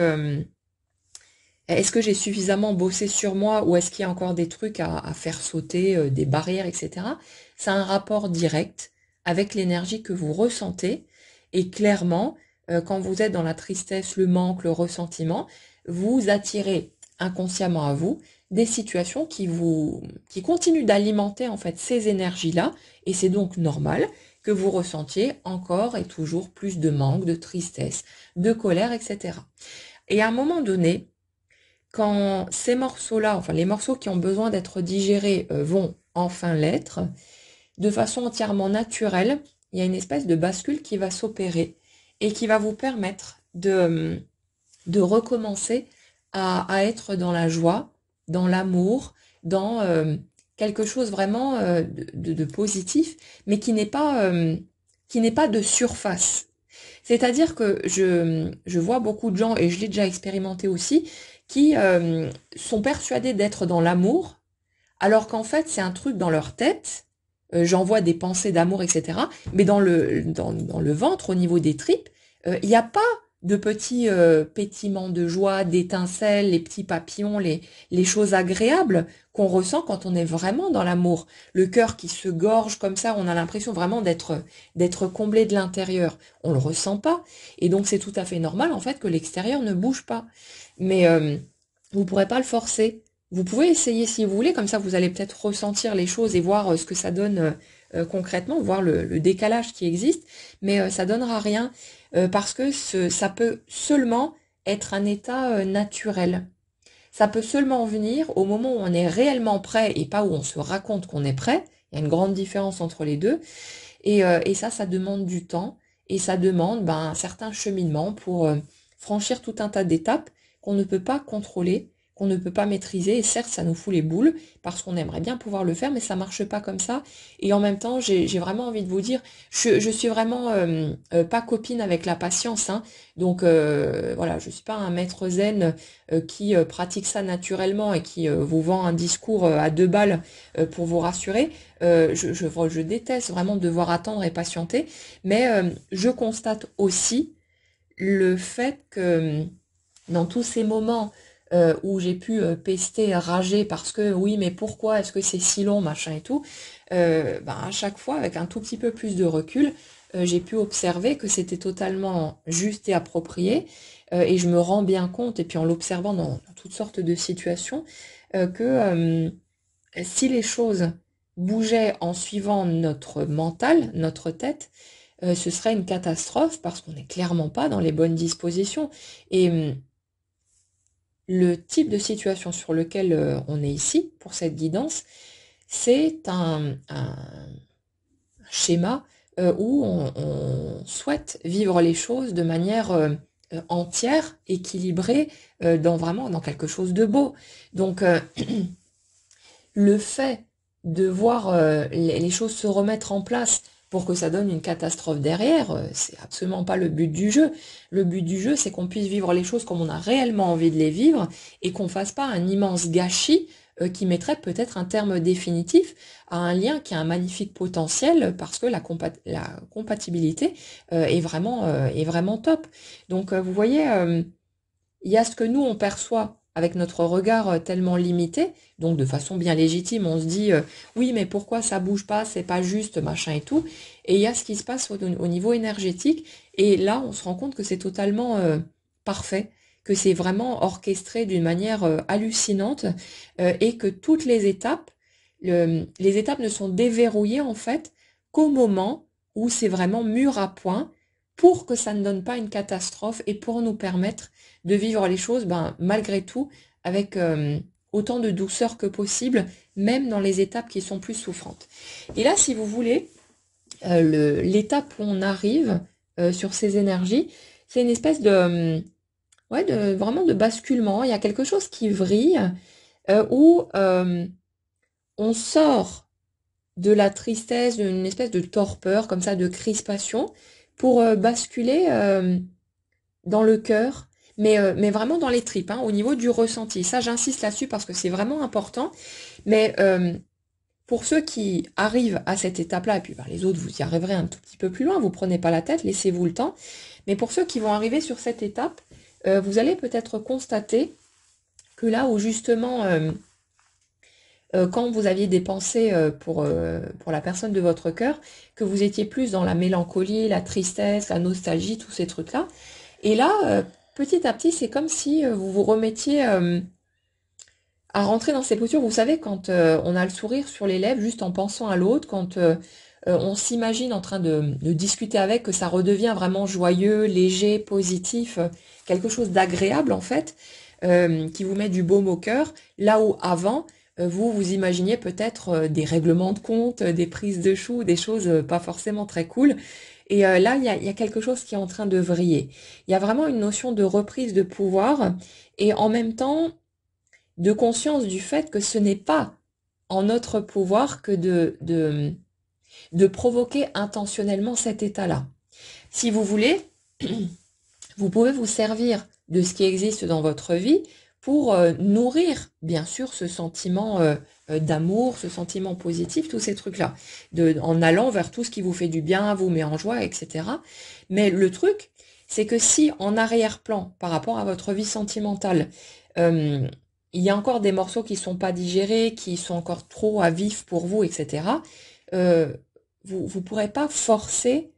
est-ce que j'ai suffisamment bossé sur moi ou est-ce qu'il y a encore des trucs à faire sauter, des barrières, etc. Ça a un rapport direct avec l'énergie que vous ressentez, et clairement, quand vous êtes dans la tristesse, le manque, le ressentiment, vous attirez inconsciemment à vous des situations qui continuent d'alimenter en fait ces énergies-là, et c'est donc normal que vous ressentiez encore et toujours plus de manque, de tristesse, de colère, etc. Et à un moment donné, quand ces morceaux-là, enfin les morceaux qui ont besoin d'être digérés vont enfin l'être, de façon entièrement naturelle, il y a une espèce de bascule qui va s'opérer et qui va vous permettre de recommencer à être dans la joie, dans l'amour, dans quelque chose vraiment de positif, mais qui n'est pas de surface. C'est-à-dire que je vois beaucoup de gens, et je l'ai déjà expérimenté aussi, qui sont persuadés d'être dans l'amour, alors qu'en fait c'est un truc dans leur tête, j'envoie des pensées d'amour, etc., mais dans le ventre, au niveau des tripes, il n'y a pas de petits pétillements de joie, d'étincelles, les petits papillons, les choses agréables qu'on ressent quand on est vraiment dans l'amour. Le cœur qui se gorge comme ça, on a l'impression vraiment d'être comblé de l'intérieur. On le ressent pas. Et donc c'est tout à fait normal en fait que l'extérieur ne bouge pas. Mais vous pourrez pas le forcer. Vous pouvez essayer si vous voulez, comme ça vous allez peut-être ressentir les choses et voir ce que ça donne concrètement, voir le décalage qui existe, mais ça donnera rien parce que ça peut seulement être un état naturel. Ça peut seulement venir au moment où on est réellement prêt et pas où on se raconte qu'on est prêt. Il y a une grande différence entre les deux. Et ça demande du temps et ça demande un certain cheminement pour franchir tout un tas d'étapes qu'on ne peut pas contrôler, qu'on ne peut pas maîtriser. Et certes, ça nous fout les boules parce qu'on aimerait bien pouvoir le faire, mais ça marche pas comme ça. Et en même temps, j'ai vraiment envie de vous dire, je suis vraiment pas copine avec la patience. Donc voilà, je suis pas un maître zen qui pratique ça naturellement et qui vous vend un discours à 2 balles pour vous rassurer. Je déteste vraiment devoir attendre et patienter, mais je constate aussi le fait que dans tous ces moments où j'ai pu pester, rager parce que oui, mais pourquoi est-ce que c'est si long, machin et tout, à chaque fois, avec un tout petit peu plus de recul, j'ai pu observer que c'était totalement juste et approprié, et je me rends bien compte, et puis en l'observant dans toutes sortes de situations, que si les choses bougeaient en suivant notre mental, notre tête, ce serait une catastrophe parce qu'on n'est clairement pas dans les bonnes dispositions. Et le type de situation sur lequel on est ici, pour cette guidance, c'est un schéma où on souhaite vivre les choses de manière entière, équilibrée, vraiment dans quelque chose de beau. Donc, le fait de voir les choses se remettre en place pour que ça donne une catastrophe derrière, c'est absolument pas le but du jeu. Le but du jeu, c'est qu'on puisse vivre les choses comme on a réellement envie de les vivre et qu'on fasse pas un immense gâchis qui mettrait peut-être un terme définitif à un lien qui a un magnifique potentiel parce que la compatibilité est vraiment top. Donc vous voyez, il y a ce que nous on perçoit avec notre regard tellement limité, donc de façon bien légitime, on se dit oui mais pourquoi ça bouge pas, c'est pas juste, machin et tout, et il y a ce qui se passe au niveau énergétique, et là on se rend compte que c'est totalement parfait, que c'est vraiment orchestré d'une manière hallucinante, et que toutes les étapes, les étapes ne sont déverrouillées en fait qu'au moment où c'est vraiment mûr à point, pour que ça ne donne pas une catastrophe et pour nous permettre de vivre les choses, malgré tout, avec autant de douceur que possible, même dans les étapes qui sont plus souffrantes. Et là, si vous voulez, l'étape où on arrive sur ces énergies, c'est une espèce vraiment de basculement. Il y a quelque chose qui vrille, où on sort de la tristesse, d'une espèce de torpeur, comme ça, de crispation, pour basculer dans le cœur, mais vraiment dans les tripes, hein, au niveau du ressenti. Ça, j'insiste là-dessus parce que c'est vraiment important. Mais pour ceux qui arrivent à cette étape-là, et puis les autres, vous y arriverez un tout petit peu plus loin, vous prenez pas la tête, laissez-vous le temps. Mais pour ceux qui vont arriver sur cette étape, vous allez peut-être constater que là où justement, quand vous aviez des pensées pour la personne de votre cœur, que vous étiez plus dans la mélancolie, la tristesse, la nostalgie, tous ces trucs-là, et là, petit à petit, c'est comme si vous vous remettiez à rentrer dans ces postures. Vous savez, quand on a le sourire sur les lèvres, juste en pensant à l'autre, quand on s'imagine en train de discuter avec, que ça redevient vraiment joyeux, léger, positif, quelque chose d'agréable en fait, qui vous met du baume au cœur, là où avant, vous imaginiez peut-être des règlements de compte, des prises de choux, des choses pas forcément très cool. Et là, il y a quelque chose qui est en train de vriller. Il y a vraiment une notion de reprise de pouvoir et en même temps de conscience du fait que ce n'est pas en notre pouvoir que de provoquer intentionnellement cet état-là. Si vous voulez, vous pouvez vous servir de ce qui existe dans votre vie pour nourrir, bien sûr, ce sentiment d'amour, ce sentiment positif, tous ces trucs-là, en allant vers tout ce qui vous fait du bien, vous met en joie, etc. Mais le truc, c'est que si en arrière-plan, par rapport à votre vie sentimentale, il y a encore des morceaux qui sont pas digérés, qui sont encore trop à vif pour vous, etc., vous pourrez pas forcer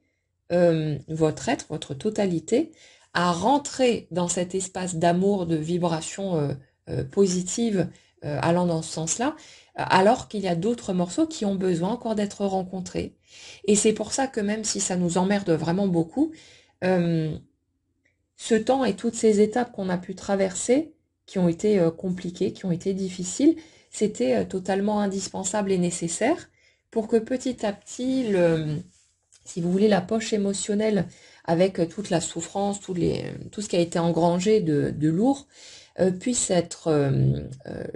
votre être, votre totalité, à rentrer dans cet espace d'amour, de vibration positive allant dans ce sens-là, alors qu'il y a d'autres morceaux qui ont besoin encore d'être rencontrés. Et c'est pour ça que même si ça nous emmerde vraiment beaucoup, ce temps et toutes ces étapes qu'on a pu traverser, qui ont été compliquées, qui ont été difficiles, c'était totalement indispensable et nécessaire pour que petit à petit, si vous voulez, la poche émotionnelle avec toute la souffrance, tout ce qui a été engrangé de lourd, puisse être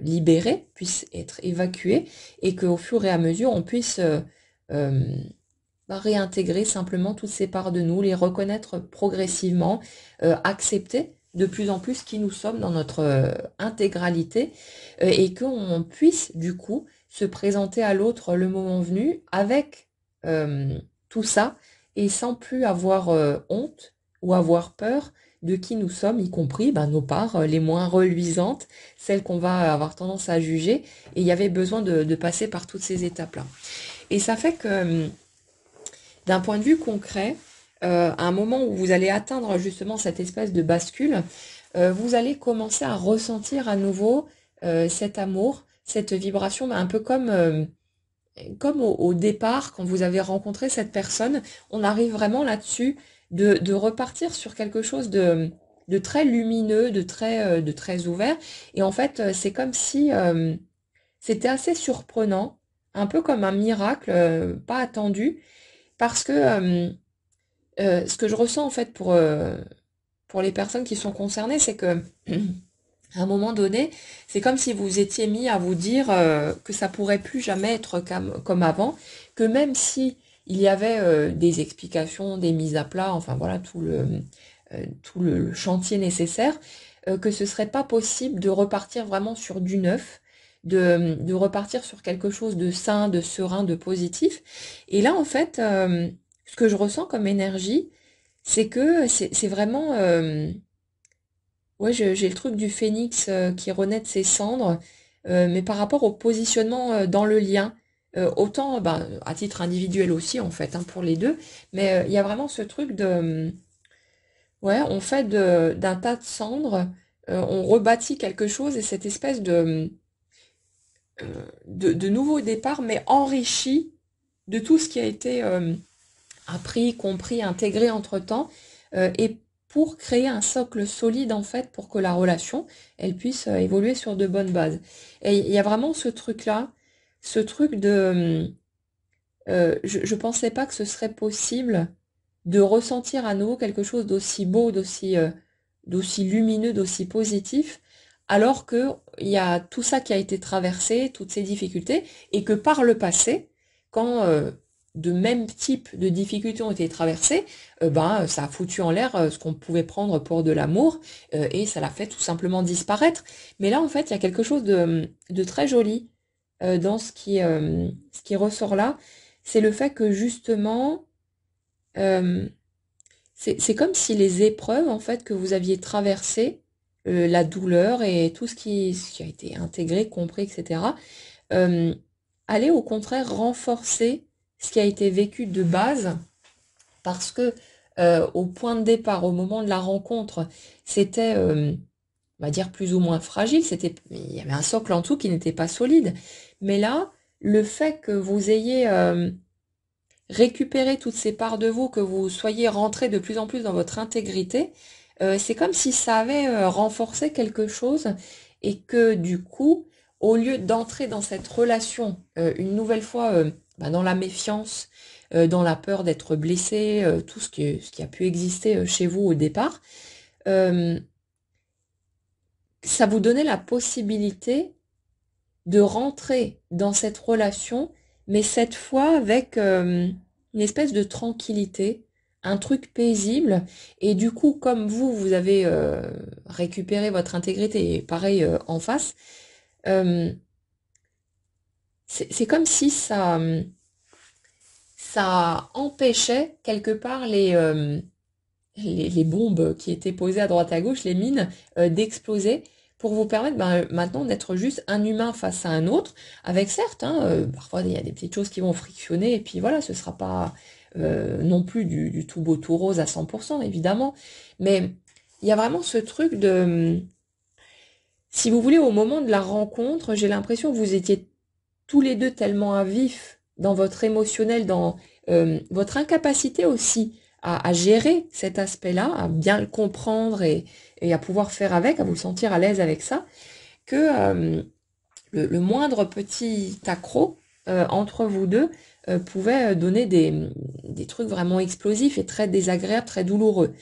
libéré, puisse être évacué, et qu'au fur et à mesure, on puisse réintégrer simplement toutes ces parts de nous, les reconnaître progressivement, accepter de plus en plus qui nous sommes dans notre intégralité, et qu'on puisse du coup se présenter à l'autre le moment venu avec tout ça, et sans plus avoir honte ou avoir peur de qui nous sommes, y compris nos parts les moins reluisantes, celles qu'on va avoir tendance à juger. Et il y avait besoin de passer par toutes ces étapes-là. Et ça fait que, d'un point de vue concret, à un moment où vous allez atteindre justement cette espèce de bascule, vous allez commencer à ressentir à nouveau cet amour, cette vibration, un peu comme au départ, quand vous avez rencontré cette personne. On arrive vraiment là-dessus de repartir sur quelque chose de très lumineux, de très ouvert. Et en fait, c'est comme si c'était assez surprenant, un peu comme un miracle, pas attendu, parce que ce que je ressens en fait pour les personnes qui sont concernées, c'est que à un moment donné, c'est comme si vous étiez mis à vous dire que ça pourrait plus jamais être comme avant, que même si il y avait des explications, des mises à plat, enfin voilà tout le chantier nécessaire, que ce serait pas possible de repartir vraiment sur du neuf, de repartir sur quelque chose de sain, de serein, de positif. Et là, en fait, ce que je ressens comme énergie, c'est que c'est vraiment ouais, j'ai le truc du phénix qui renaît de ses cendres, mais par rapport au positionnement dans le lien, autant ben, à titre individuel aussi en fait, hein, pour les deux, mais il y a vraiment ce truc de, ouais, on fait d'un tas de cendres, on rebâtit quelque chose et cette espèce de nouveau départ, mais enrichi de tout ce qui a été appris, compris, intégré entre-temps, et pour créer un socle solide en fait pour que la relation elle puisse évoluer sur de bonnes bases. Et il y a vraiment ce truc-là, ce truc de je pensais pas que ce serait possible de ressentir à nouveau quelque chose d'aussi beau, d'aussi lumineux, d'aussi positif, alors que il y a tout ça qui a été traversé, toutes ces difficultés, et que par le passé, quand de même type de difficultés ont été traversées, ben ça a foutu en l'air ce qu'on pouvait prendre pour de l'amour, et ça l'a fait tout simplement disparaître. Mais là, en fait, il y a quelque chose de très joli dans ce qui ressort là, c'est le fait que justement, euh, c'est comme si les épreuves en fait que vous aviez traversées, la douleur et tout ce qui a été intégré, compris, etc., euh, allaient au contraire renforcer ce qui a été vécu de base, parce que au point de départ, au moment de la rencontre, c'était, on va dire, plus ou moins fragile, il y avait un socle en tout qui n'était pas solide. Mais là, le fait que vous ayez récupérer toutes ces parts de vous, que vous soyez rentré de plus en plus dans votre intégrité, c'est comme si ça avait renforcé quelque chose et que du coup, au lieu d'entrer dans cette relation une nouvelle fois bah, dans la méfiance, dans la peur d'être blessé, tout ce qui a pu exister chez vous au départ, euh, ça vous donnait la possibilité de rentrer dans cette relation, mais cette fois avec une espèce de tranquillité, un truc paisible. Et du coup, comme vous avez récupéré votre intégrité, et pareil en face, euh, c'est comme si ça empêchait quelque part les bombes qui étaient posées à droite à gauche, les mines, d'exploser pour vous permettre maintenant d'être juste un humain face à un autre, avec certes, hein, parfois il y a des petites choses qui vont frictionner, et puis voilà, ce sera pas non plus du tout beau tout rose à 100%, évidemment, mais il y a vraiment ce truc de, si vous voulez, au moment de la rencontre, j'ai l'impression que vous étiez tous les deux tellement à vif dans votre émotionnel, dans votre incapacité aussi à gérer cet aspect-là, à bien le comprendre et à pouvoir faire avec, à vous sentir à l'aise avec ça, que le moindre petit accroc entre vous deux pouvait donner des trucs vraiment explosifs et très désagréables, très douloureux.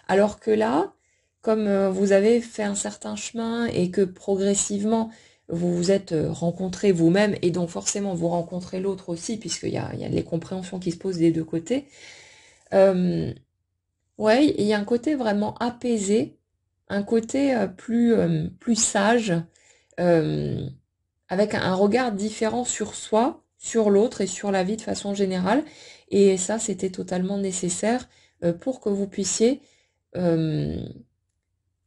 Alors que là, comme vous avez fait un certain chemin et que progressivement vous vous êtes rencontrés vous-même et donc forcément vous rencontrez l'autre aussi il y a les compréhensions qui se posent des deux côtés. Euh, ouais, il y a un côté vraiment apaisé, un côté plus sage, euh, avec un regard différent sur soi, sur l'autre et sur la vie de façon générale. Et ça, c'était totalement nécessaire pour que vous puissiez euh,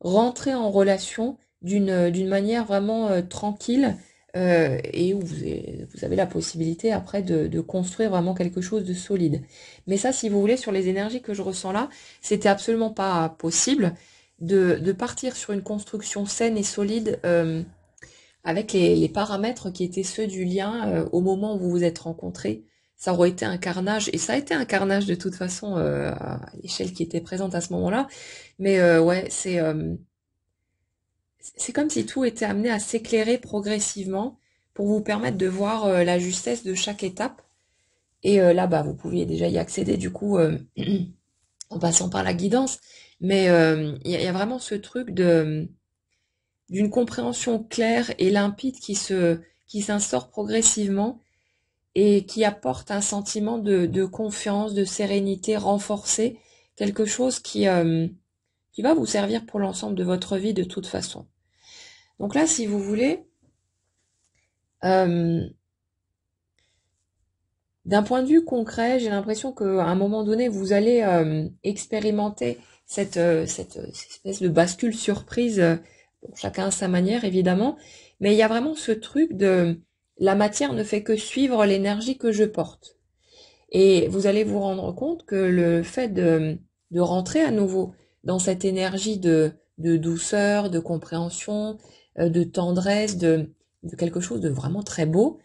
rentrer en relation d'une manière vraiment tranquille et où vous avez la possibilité après de construire vraiment quelque chose de solide. Mais ça, si vous voulez, sur les énergies que je ressens là, c'était absolument pas possible de partir sur une construction saine et solide avec les paramètres qui étaient ceux du lien au moment où vous vous êtes rencontrés. ça aurait été un carnage, et ça a été un carnage de toute façon à l'échelle qui était présente à ce moment-là. Mais ouais, c'est comme si tout était amené à s'éclairer progressivement pour vous permettre de voir la justesse de chaque étape. Et là, bah, vous pouviez déjà y accéder du coup en passant par la guidance. Mais y a vraiment ce truc d'une compréhension claire et limpide qui s'instaure progressivement et qui apporte un sentiment de confiance, de sérénité renforcée, quelque chose qui va vous servir pour l'ensemble de votre vie de toute façon. Donc là, si vous voulez, euh, d'un point de vue concret, j'ai l'impression qu'à un moment donné, vous allez expérimenter cette espèce de bascule surprise, bon, chacun à sa manière évidemment, mais il y a vraiment ce truc de la matière ne fait que suivre l'énergie que je porte. Et vous allez vous rendre compte que le fait de rentrer à nouveau dans cette énergie de douceur, de compréhension, de tendresse, de quelque chose de vraiment très beau,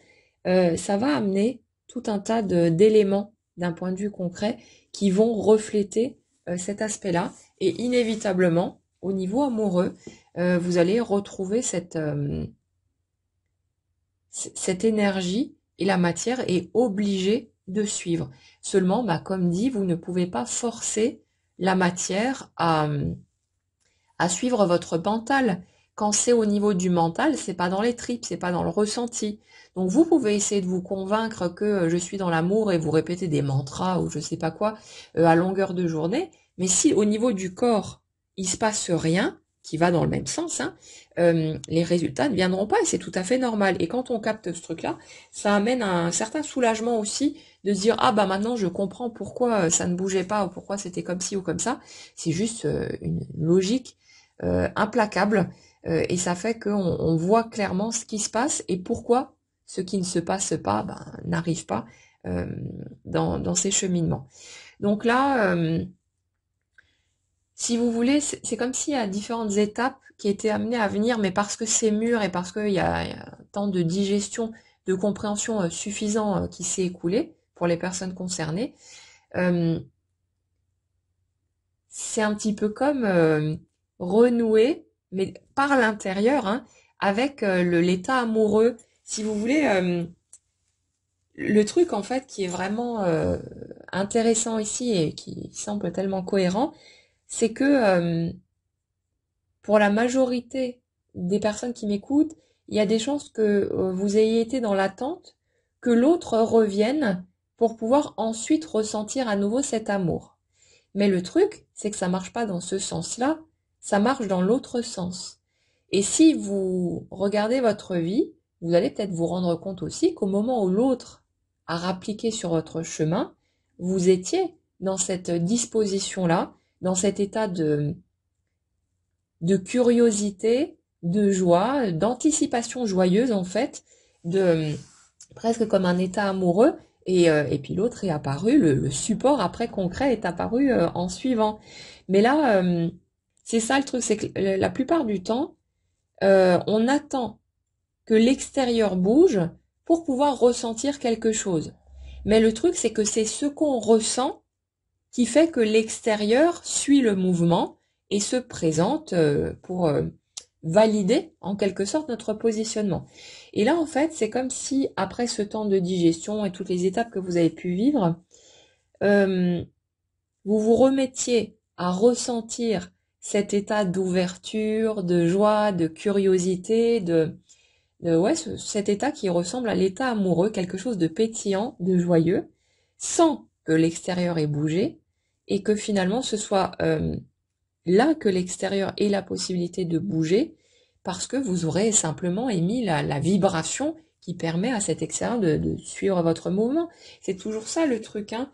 ça va amener tout un tas d'éléments d'un point de vue concret qui vont refléter cet aspect-là. Et inévitablement, au niveau amoureux, vous allez retrouver cette énergie et la matière est obligée de suivre. Seulement, bah, comme dit, vous ne pouvez pas forcer la matière à suivre votre mental. Quand c'est au niveau du mental, c'est pas dans les tripes, c'est pas dans le ressenti. Donc vous pouvez essayer de vous convaincre que je suis dans l'amour et vous répétez des mantras ou je sais pas quoi à longueur de journée. Mais si au niveau du corps, il se passe rien, qui va dans le même sens, hein, les résultats ne viendront pas et c'est tout à fait normal. Et quand on capte ce truc-là, ça amène un certain soulagement aussi de se dire ah bah maintenant je comprends pourquoi ça ne bougeait pas ou pourquoi c'était comme ci ou comme ça. C'est juste une logique implacable et ça fait qu'on voit clairement ce qui se passe et pourquoi ce qui ne se passe pas n'arrive pas dans ces cheminements. Donc là, si vous voulez, c'est comme s'il y a différentes étapes qui étaient amenées à venir, mais parce que c'est mûr et parce qu'il y a tant de digestion, de compréhension suffisant qui s'est écoulé pour les personnes concernées, euh, c'est un petit peu comme renouer, mais par l'intérieur, hein, avec l'état amoureux. Si vous voulez, le truc en fait qui est vraiment intéressant ici et qui semble tellement cohérent, c'est que pour la majorité des personnes qui m'écoutent, il y a des chances que vous ayez été dans l'attente que l'autre revienne pour pouvoir ensuite ressentir à nouveau cet amour. Mais le truc, c'est que ça marche pas dans ce sens-là, ça marche dans l'autre sens. Et si vous regardez votre vie, vous allez peut-être vous rendre compte aussi qu'au moment où l'autre a rappliqué sur votre chemin, vous étiez dans cette disposition-là, dans cet état de curiosité, de joie, d'anticipation joyeuse en fait, de presque comme un état amoureux. Et puis l'autre est apparu, le support après concret est apparu en suivant. Mais là, c'est ça le truc, c'est que la plupart du temps, on attend que l'extérieur bouge pour pouvoir ressentir quelque chose. Mais le truc, c'est que c'est ce qu'on ressent qui fait que l'extérieur suit le mouvement et se présente pour valider en quelque sorte notre positionnement. Et là, en fait, c'est comme si, après ce temps de digestion et toutes les étapes que vous avez pu vivre, euh, vous vous remettiez à ressentir cet état d'ouverture, de joie, de curiosité, ouais, cet état qui ressemble à l'état amoureux, quelque chose de pétillant, de joyeux, sans que l'extérieur ait bougé, et que finalement ce soit là que l'extérieur ait la possibilité de bouger, parce que vous aurez simplement émis la vibration qui permet à cet extérieur de suivre votre mouvement. C'est toujours ça le truc, hein.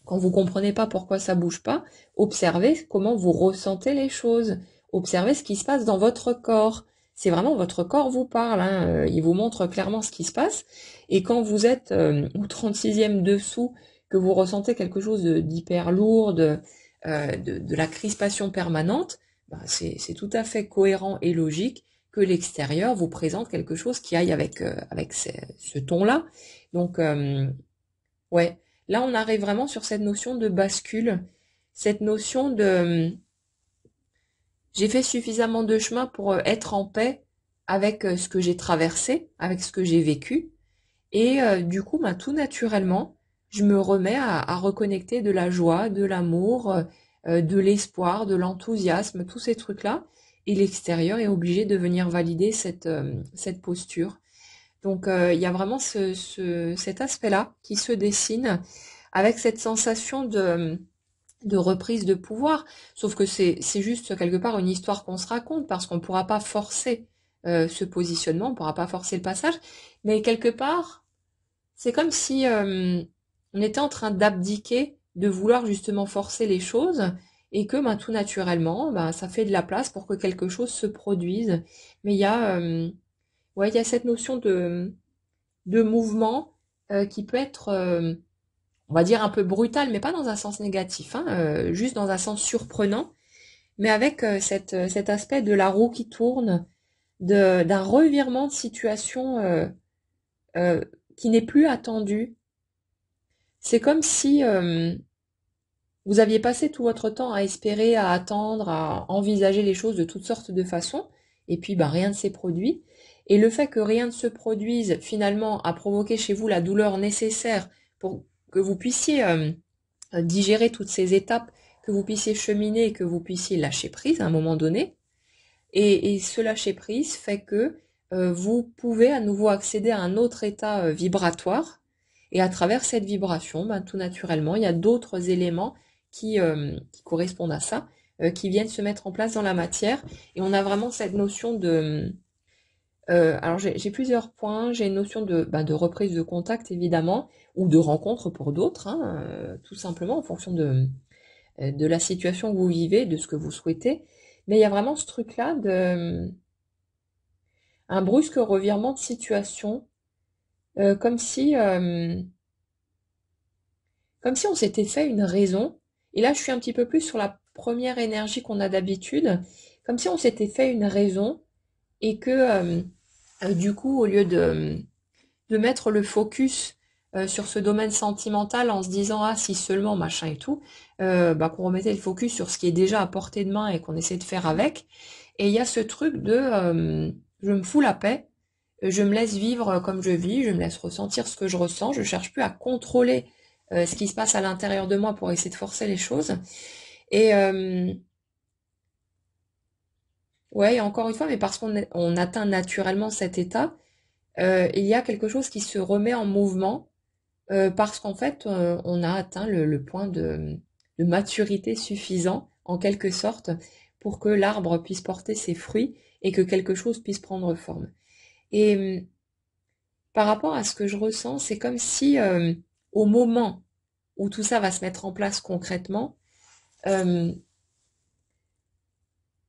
Quand vous comprenez pas pourquoi ça bouge pas, observez comment vous ressentez les choses. Observez ce qui se passe dans votre corps. C'est vraiment votre corps vous parle, hein. Il vous montre clairement ce qui se passe. Et quand vous êtes au 36e dessous, que vous ressentez quelque chose d'hyper lourd, de la crispation permanente, bah c'est tout à fait cohérent et logique que l'extérieur vous présente quelque chose qui aille avec ce ton-là. Donc, ouais, là on arrive vraiment sur cette notion de bascule, cette notion de j'ai fait suffisamment de chemin pour être en paix avec ce que j'ai traversé, avec ce que j'ai vécu. Et du coup, ben, tout naturellement, je me remets à reconnecter de la joie, de l'amour, de l'espoir, de l'enthousiasme, tous ces trucs-là. Et l'extérieur est obligé de venir valider cette posture. Donc, il y a vraiment cet aspect-là qui se dessine avec cette sensation de reprise de pouvoir. Sauf que c'est juste quelque part une histoire qu'on se raconte parce qu'on ne pourra pas forcer ce positionnement, on ne pourra pas forcer le passage. Mais quelque part, c'est comme si on était en train d'abdiquer, de vouloir justement forcer les choses et que ben, tout naturellement, ben, ça fait de la place pour que quelque chose se produise. Mais ouais, il y a cette notion de mouvement qui peut être on va dire un peu brutal, mais pas dans un sens négatif, hein, juste dans un sens surprenant, mais avec cet aspect de la roue qui tourne, d'un revirement de situation euh, qui n'est plus attendu. C'est comme si vous aviez passé tout votre temps à espérer, à attendre, à envisager les choses de toutes sortes de façons, et puis bah, rien ne s'est produit. Et le fait que rien ne se produise, finalement, a provoqué chez vous la douleur nécessaire pour que vous puissiez digérer toutes ces étapes, que vous puissiez cheminer et que vous puissiez lâcher prise à un moment donné. Et ce lâcher prise fait que vous pouvez à nouveau accéder à un autre état vibratoire. Et à travers cette vibration, ben, tout naturellement, il y a d'autres éléments qui correspondent à ça, qui viennent se mettre en place dans la matière. Et on a vraiment cette notion de... alors j'ai plusieurs points. J'ai une notion de reprise de contact, évidemment, ou de rencontre pour d'autres, hein, tout simplement en fonction de la situation que vous vivez, de ce que vous souhaitez. Mais il y a vraiment ce truc-là un brusque revirement de situation, comme si on s'était fait une raison. Et là, je suis un petit peu plus sur la première énergie qu'on a d'habitude, comme si on s'était fait une raison et que du coup, au lieu de mettre le focus sur ce domaine sentimental en se disant ah si seulement machin et tout, bah, qu'on remettait le focus sur ce qui est déjà à portée de main et qu'on essaie de faire avec. Et il y a ce truc de je me fous la paix, je me laisse vivre comme je vis, je me laisse ressentir ce que je ressens, je cherche plus à contrôler ce qui se passe à l'intérieur de moi pour essayer de forcer les choses. Et ouais, encore une fois, mais parce on atteint naturellement cet état, il y a quelque chose qui se remet en mouvement parce qu'en fait, on a atteint le point de maturité suffisant, en quelque sorte, pour que l'arbre puisse porter ses fruits et que quelque chose puisse prendre forme. Et par rapport à ce que je ressens, c'est comme si au moment où tout ça va se mettre en place concrètement, euh,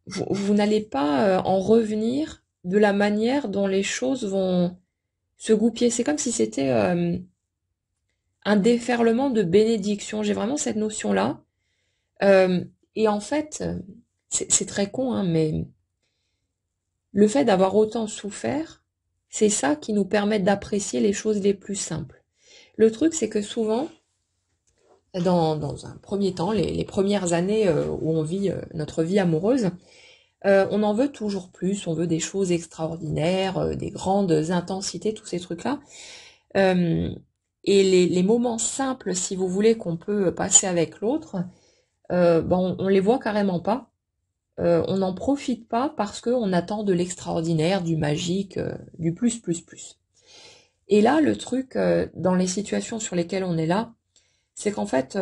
vous n'allez pas en revenir de la manière dont les choses vont se goupiller. C'est comme si c'était un déferlement de bénédiction. J'ai vraiment cette notion-là. Et en fait, c'est très con, hein, mais le fait d'avoir autant souffert, c'est ça qui nous permet d'apprécier les choses les plus simples. Le truc, c'est que souvent, dans un premier temps, les premières années où on vit notre vie amoureuse, on en veut toujours plus, on veut des choses extraordinaires, des grandes intensités, tous ces trucs-là. Et les moments simples, si vous voulez, qu'on peut passer avec l'autre, ben on les voit carrément pas. On n'en profite pas parce qu'on attend de l'extraordinaire, du magique, du plus, plus, plus. Et là, le truc, dans les situations sur lesquelles on est là, c'est qu'en fait,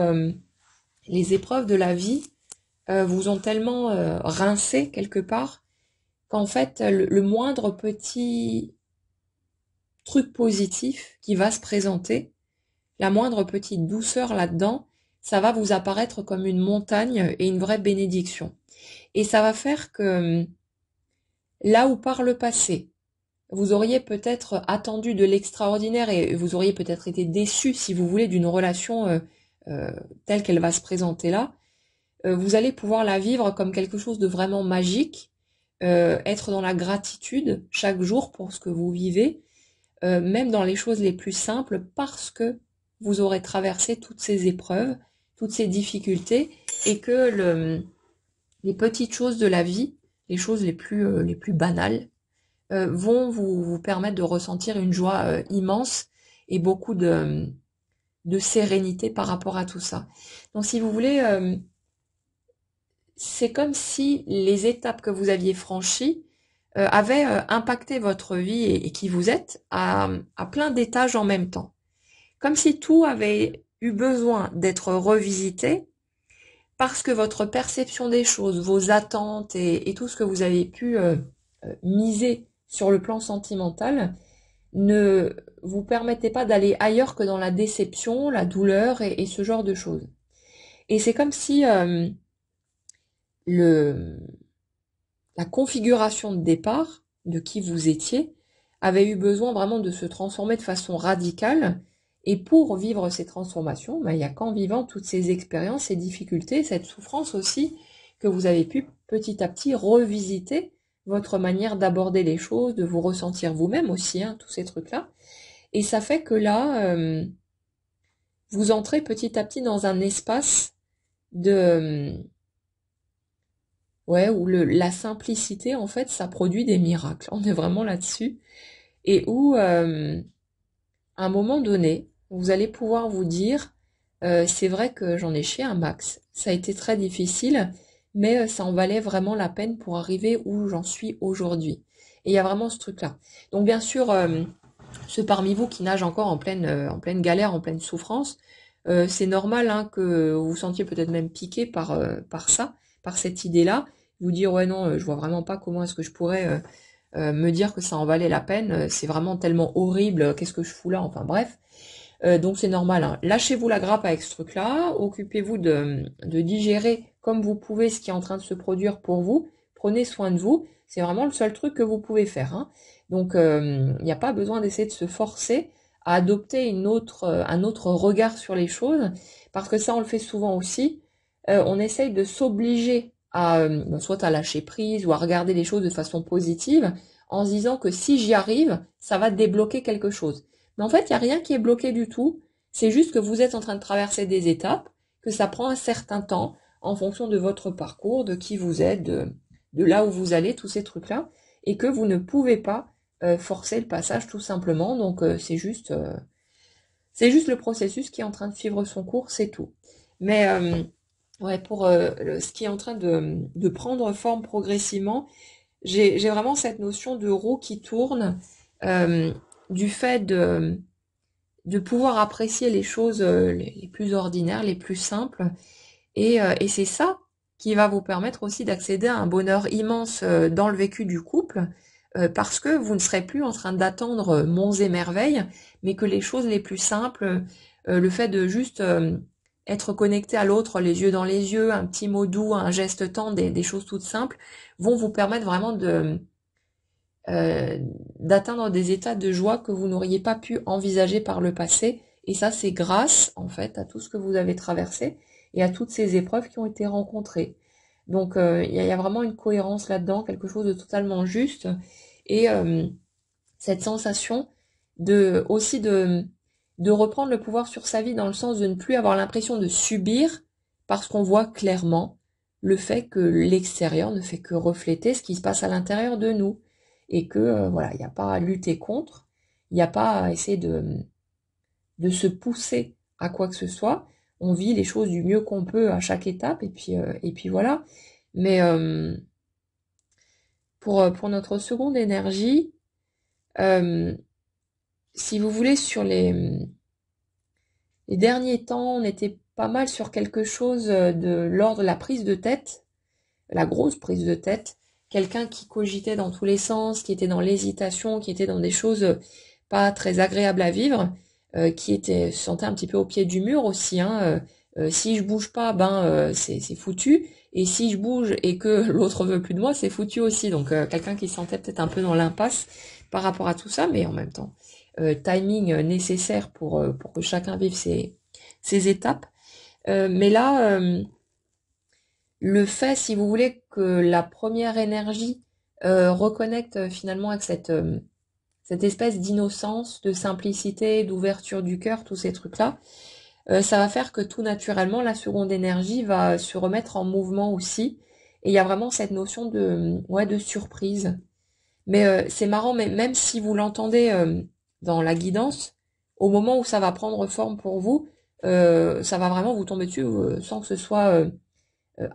les épreuves de la vie vous ont tellement rincé quelque part qu'en fait, le moindre petit truc positif qui va se présenter, la moindre petite douceur là-dedans, ça va vous apparaître comme une montagne et une vraie bénédiction. Et ça va faire que là où par le passé, vous auriez peut-être attendu de l'extraordinaire et vous auriez peut-être été déçu, si vous voulez, d'une relation telle qu'elle va se présenter là, vous allez pouvoir la vivre comme quelque chose de vraiment magique, être dans la gratitude chaque jour pour ce que vous vivez, même dans les choses les plus simples, parce que vous aurez traversé toutes ces épreuves, toutes ces difficultés, et que les petites choses de la vie, les choses les plus banales, vont vous permettre de ressentir une joie immense et beaucoup de sérénité par rapport à tout ça. Donc si vous voulez, c'est comme si les étapes que vous aviez franchies avaient impacté votre vie et qui vous êtes à plein d'étages en même temps. Comme si tout avait eu besoin d'être revisité parce que votre perception des choses, vos attentes et tout ce que vous avez pu miser sur le plan sentimental ne vous permettait pas d'aller ailleurs que dans la déception, la douleur et ce genre de choses. Et c'est comme si le, la configuration de départ de qui vous étiez avait eu besoin vraiment de se transformer de façon radicale. Et pour vivre ces transformations, il n'y a qu'en vivant toutes ces expériences, ces difficultés, cette souffrance aussi, que vous avez pu petit à petit revisiter votre manière d'aborder les choses, de vous ressentir vous-même aussi, hein, tous ces trucs-là. Et ça fait que là, vous entrez petit à petit dans un espace de... ouais, où la simplicité, en fait, ça produit des miracles. On est vraiment là-dessus. Et où, à un moment donné, vous allez pouvoir vous dire, c'est vrai que j'en ai chié un max. Ça a été très difficile, mais ça en valait vraiment la peine pour arriver où j'en suis aujourd'hui. Et il y a vraiment ce truc-là. Donc bien sûr, ceux parmi vous qui nagent encore en pleine galère, en pleine souffrance, c'est normal hein, que vous vous sentiez peut-être même piqué par ça, par cette idée-là. Vous dire ouais non, je vois vraiment pas comment est-ce que je pourrais me dire que ça en valait la peine. C'est vraiment tellement horrible. Qu'est-ce que je fous là? Enfin bref. Donc c'est normal. Hein. Lâchez-vous la grappe avec ce truc-là. Occupez-vous de digérer comme vous pouvez ce qui est en train de se produire pour vous. Prenez soin de vous. C'est vraiment le seul truc que vous pouvez faire. Hein. Donc il n'y a pas besoin d'essayer de se forcer à adopter un autre regard sur les choses, parce que ça on le fait souvent aussi. On essaye de s'obliger à soit à lâcher prise ou à regarder les choses de façon positive, en se disant que si j'y arrive, ça va débloquer quelque chose. Mais en fait, il n'y a rien qui est bloqué du tout. C'est juste que vous êtes en train de traverser des étapes, que ça prend un certain temps en fonction de votre parcours, de qui vous êtes, de là où vous allez, tous ces trucs-là, et que vous ne pouvez pas forcer le passage tout simplement. Donc c'est juste le processus qui est en train de suivre son cours, c'est tout. Mais ouais, pour ce qui est en train de prendre forme progressivement, j'ai vraiment cette notion de roue qui tourne, du fait de pouvoir apprécier les choses les plus ordinaires, les plus simples. Et c'est ça qui va vous permettre aussi d'accéder à un bonheur immense dans le vécu du couple, parce que vous ne serez plus en train d'attendre monts et merveilles, mais que les choses les plus simples, le fait de juste être connecté à l'autre, les yeux dans les yeux, un petit mot doux, un geste tendre, des choses toutes simples, vont vous permettre vraiment d'atteindre des états de joie que vous n'auriez pas pu envisager par le passé. Et ça, c'est grâce, en fait, à tout ce que vous avez traversé et à toutes ces épreuves qui ont été rencontrées. Donc, il y a vraiment une cohérence là-dedans, quelque chose de totalement juste. Et cette sensation aussi de reprendre le pouvoir sur sa vie dans le sens de ne plus avoir l'impression de subir, parce qu'on voit clairement le fait que l'extérieur ne fait que refléter ce qui se passe à l'intérieur de nous. Et que voilà, il n'y a pas à lutter contre, il n'y a pas à essayer de se pousser à quoi que ce soit. On vit les choses du mieux qu'on peut à chaque étape, et puis voilà. Mais pour notre seconde énergie, si vous voulez, sur les derniers temps, on était pas mal sur quelque chose de l'ordre de la prise de tête, la grosse prise de tête, quelqu'un qui cogitait dans tous les sens, qui était dans l'hésitation, qui était dans des choses pas très agréables à vivre, se sentait un petit peu au pied du mur aussi. Hein, si je bouge pas, c'est foutu. Et si je bouge et que l'autre veut plus de moi, c'est foutu aussi. Donc quelqu'un qui se sentait peut-être un peu dans l'impasse par rapport à tout ça, mais en même temps, timing nécessaire pour que chacun vive ses étapes. Mais là, le fait, si vous voulez, que la première énergie reconnecte finalement avec cette espèce d'innocence, de simplicité, d'ouverture du cœur, tous ces trucs-là, ça va faire que tout naturellement, la seconde énergie va se remettre en mouvement aussi. Et il y a vraiment cette notion de surprise. Mais c'est marrant, mais même si vous l'entendez dans la guidance, au moment où ça va prendre forme pour vous, ça va vraiment vous tomber dessus sans que ce soit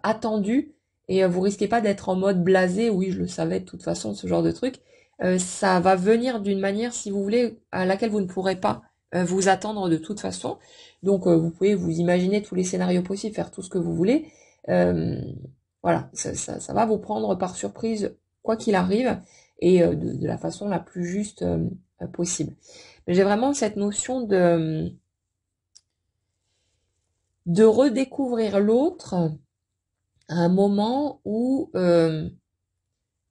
attendu. Et vous risquez pas d'être en mode blasé, oui, je le savais de toute façon, ce genre de truc. Ça va venir d'une manière, si vous voulez, à laquelle vous ne pourrez pas vous attendre de toute façon. Donc vous pouvez vous imaginer tous les scénarios possibles, faire tout ce que vous voulez. Euh, voilà, ça va vous prendre par surprise quoi qu'il arrive et de la façon la plus juste possible. Mais j'ai vraiment cette notion de redécouvrir l'autre à un moment où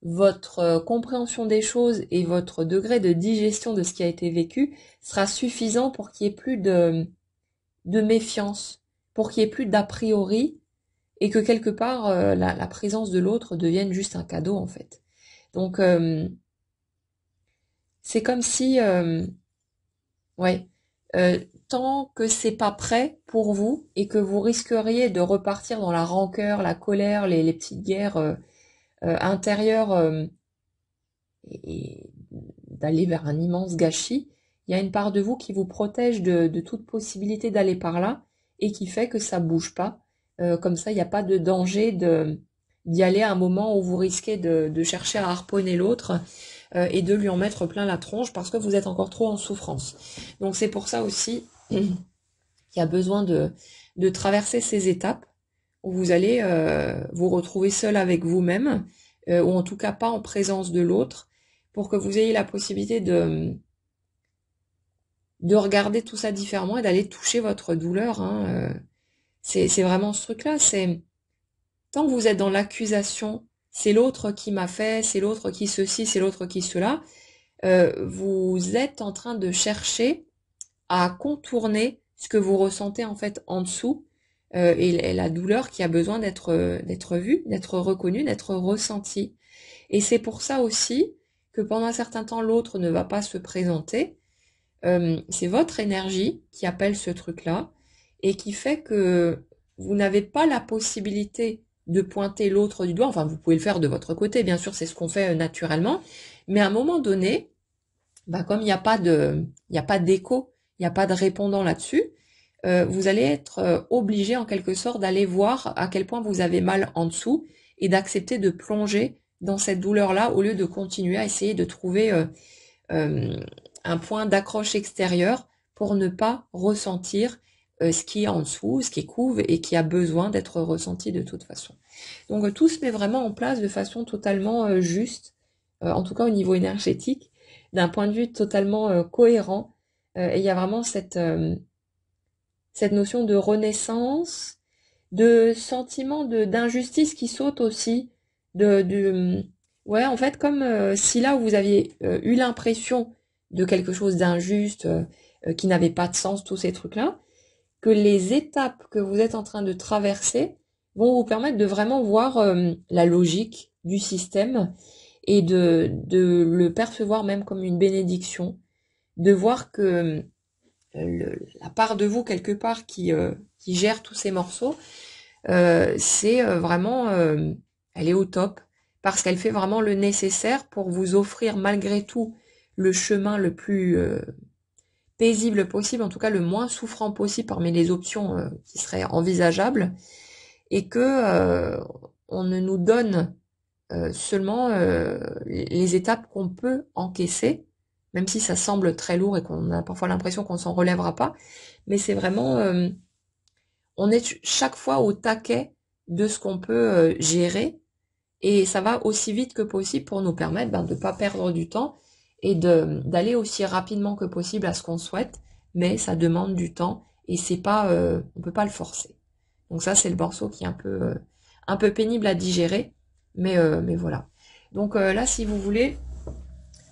votre compréhension des choses et votre degré de digestion de ce qui a été vécu sera suffisant pour qu'il n'y ait plus de méfiance, pour qu'il n'y ait plus d'a priori et que quelque part la présence de l'autre devienne juste un cadeau en fait. Donc c'est comme si ouais tant que c'est pas prêt pour vous et que vous risqueriez de repartir dans la rancœur, la colère, les petites guerres intérieures et d'aller vers un immense gâchis, il y a une part de vous qui vous protège de toute possibilité d'aller par là et qui fait que ça bouge pas. Comme ça, il n'y a pas de danger d'y aller à un moment où vous risquez de chercher à harponner l'autre et de lui en mettre plein la tronche parce que vous êtes encore trop en souffrance. Donc c'est pour ça aussi qu'il y a besoin de traverser ces étapes où vous allez vous retrouver seul avec vous-même, ou en tout cas pas en présence de l'autre, pour que vous ayez la possibilité de regarder tout ça différemment et d'aller toucher votre douleur. Hein. C'est vraiment ce truc-là, c'est tant que vous êtes dans l'accusation, c'est l'autre qui m'a fait, c'est l'autre qui ceci, c'est l'autre qui cela, vous êtes en train de chercher à contourner ce que vous ressentez en fait en dessous et la douleur qui a besoin d'être vue, d'être reconnue, d'être ressentie. Et c'est pour ça aussi que pendant un certain temps l'autre ne va pas se présenter. C'est votre énergie qui appelle ce truc-là et qui fait que vous n'avez pas la possibilité de pointer l'autre du doigt. Enfin, vous pouvez le faire de votre côté, bien sûr, c'est ce qu'on fait naturellement. Mais à un moment donné, bah, comme il n'y a pas d'écho, il n'y a pas de répondant là-dessus, vous allez être obligé en quelque sorte d'aller voir à quel point vous avez mal en dessous et d'accepter de plonger dans cette douleur-là au lieu de continuer à essayer de trouver un point d'accroche extérieur pour ne pas ressentir ce qui est en dessous, ce qui couve et qui a besoin d'être ressenti de toute façon. Donc tout se met vraiment en place de façon totalement juste, en tout cas au niveau énergétique, d'un point de vue totalement cohérent. Et il y a vraiment cette notion de renaissance, de sentiment d'injustice qui saute aussi, ouais, en fait, comme si là où vous aviez eu l'impression de quelque chose d'injuste, qui n'avait pas de sens, tous ces trucs-là, que les étapes que vous êtes en train de traverser vont vous permettre de vraiment voir la logique du système et de le percevoir même comme une bénédiction, de voir que la part de vous quelque part qui gère tous ces morceaux, c'est vraiment, elle est au top, parce qu'elle fait vraiment le nécessaire pour vous offrir malgré tout le chemin le plus paisible possible, en tout cas le moins souffrant possible parmi les options qui seraient envisageables, et que on ne nous donne seulement les étapes qu'on peut encaisser, même si ça semble très lourd et qu'on a parfois l'impression qu'on s'en relèvera pas, mais c'est vraiment on est chaque fois au taquet de ce qu'on peut gérer et ça va aussi vite que possible pour nous permettre de ne pas perdre du temps et d'aller aussi rapidement que possible à ce qu'on souhaite, mais ça demande du temps et c'est pas on peut pas le forcer. Donc ça c'est le morceau qui est un peu pénible à digérer, mais voilà. Donc là si vous voulez,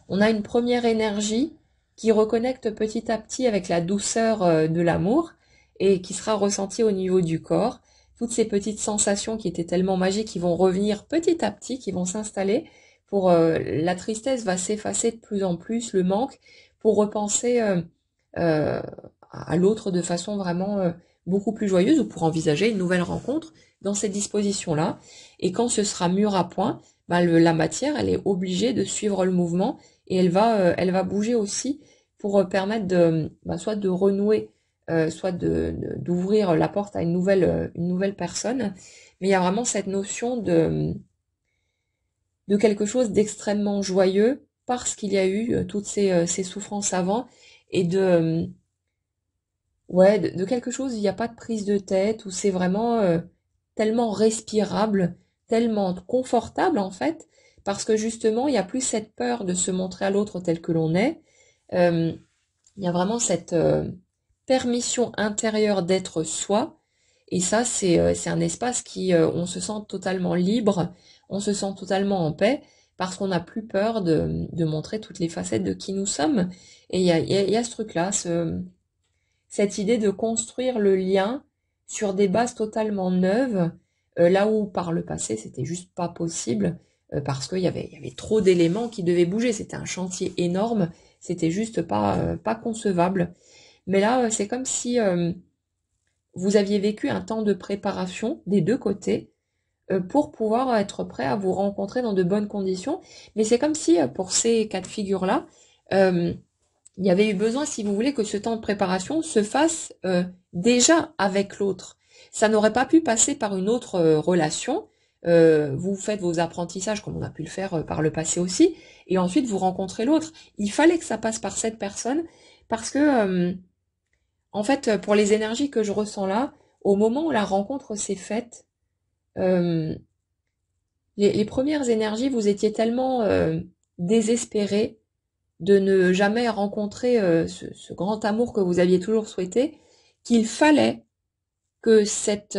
on a une première énergie qui reconnecte petit à petit avec la douceur de l'amour et qui sera ressentie au niveau du corps. Toutes ces petites sensations qui étaient tellement magiques qui vont revenir petit à petit, qui vont s'installer La tristesse va s'effacer de plus en plus, le manque, pour repenser euh, à l'autre de façon vraiment beaucoup plus joyeuse, ou pour envisager une nouvelle rencontre dans ces dispositions-là. Et quand ce sera mûr à point, ben la matière, elle est obligée de suivre le mouvement, et elle va bouger aussi pour permettre soit de renouer, soit d'ouvrir la porte à une nouvelle personne. Mais il y a vraiment cette notion de quelque chose d'extrêmement joyeux parce qu'il y a eu toutes ces souffrances avant, et de quelque chose, il n'y a pas de prise de tête, où c'est vraiment tellement respirable, tellement confortable en fait, parce que justement, il n'y a plus cette peur de se montrer à l'autre tel que l'on est. Euh, il y a vraiment cette permission intérieure d'être soi, et ça, c'est un espace on se sent totalement libre, on se sent totalement en paix, parce qu'on n'a plus peur de montrer toutes les facettes de qui nous sommes. Et il y a ce truc-là, cette idée de construire le lien sur des bases totalement neuves, là où par le passé c'était juste pas possible, parce qu'il y avait trop d'éléments qui devaient bouger, c'était un chantier énorme, c'était juste pas concevable. Mais là, c'est comme si vous aviez vécu un temps de préparation des deux côtés, pour pouvoir être prêt à vous rencontrer dans de bonnes conditions. Mais c'est comme si, pour ces cas de figure-là, euh, il y avait eu besoin, si vous voulez, que ce temps de préparation se fasse déjà avec l'autre. Ça n'aurait pas pu passer par une autre relation. Vous faites vos apprentissages, comme on a pu le faire par le passé aussi, et ensuite vous rencontrez l'autre. Il fallait que ça passe par cette personne, parce que, en fait, pour les énergies que je ressens là, au moment où la rencontre s'est faite, euh, les premières énergies, vous étiez tellement désespérés de ne jamais rencontrer ce grand amour que vous aviez toujours souhaité, qu'il fallait que cette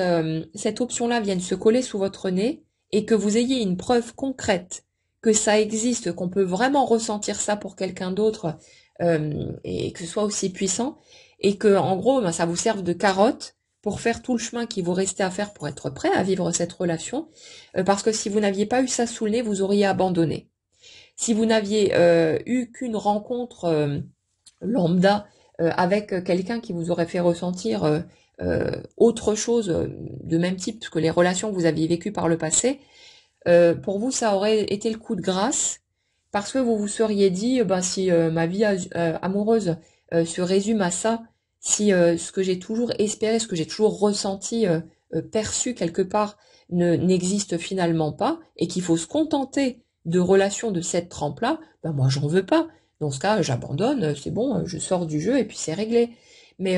option-là vienne se coller sous votre nez, et que vous ayez une preuve concrète que ça existe, qu'on peut vraiment ressentir ça pour quelqu'un d'autre, et que ce soit aussi puissant, et que en gros, ben, ça vous serve de carotte pour faire tout le chemin qui vous restait à faire pour être prêt à vivre cette relation, parce que si vous n'aviez pas eu ça sous le nez, vous auriez abandonné. Si vous n'aviez eu qu'une rencontre lambda avec quelqu'un qui vous aurait fait ressentir autre chose de même type que les relations que vous aviez vécues par le passé, pour vous, ça aurait été le coup de grâce, parce que vous vous seriez dit, ben, si ma vie amoureuse se résume à ça, si ce que j'ai toujours espéré, ce que j'ai toujours ressenti, perçu quelque part, n'existe finalement pas, et qu'il faut se contenter de relations de cette trempe-là, ben moi j'en veux pas. Dans ce cas, j'abandonne, c'est bon, je sors du jeu et puis c'est réglé. Mais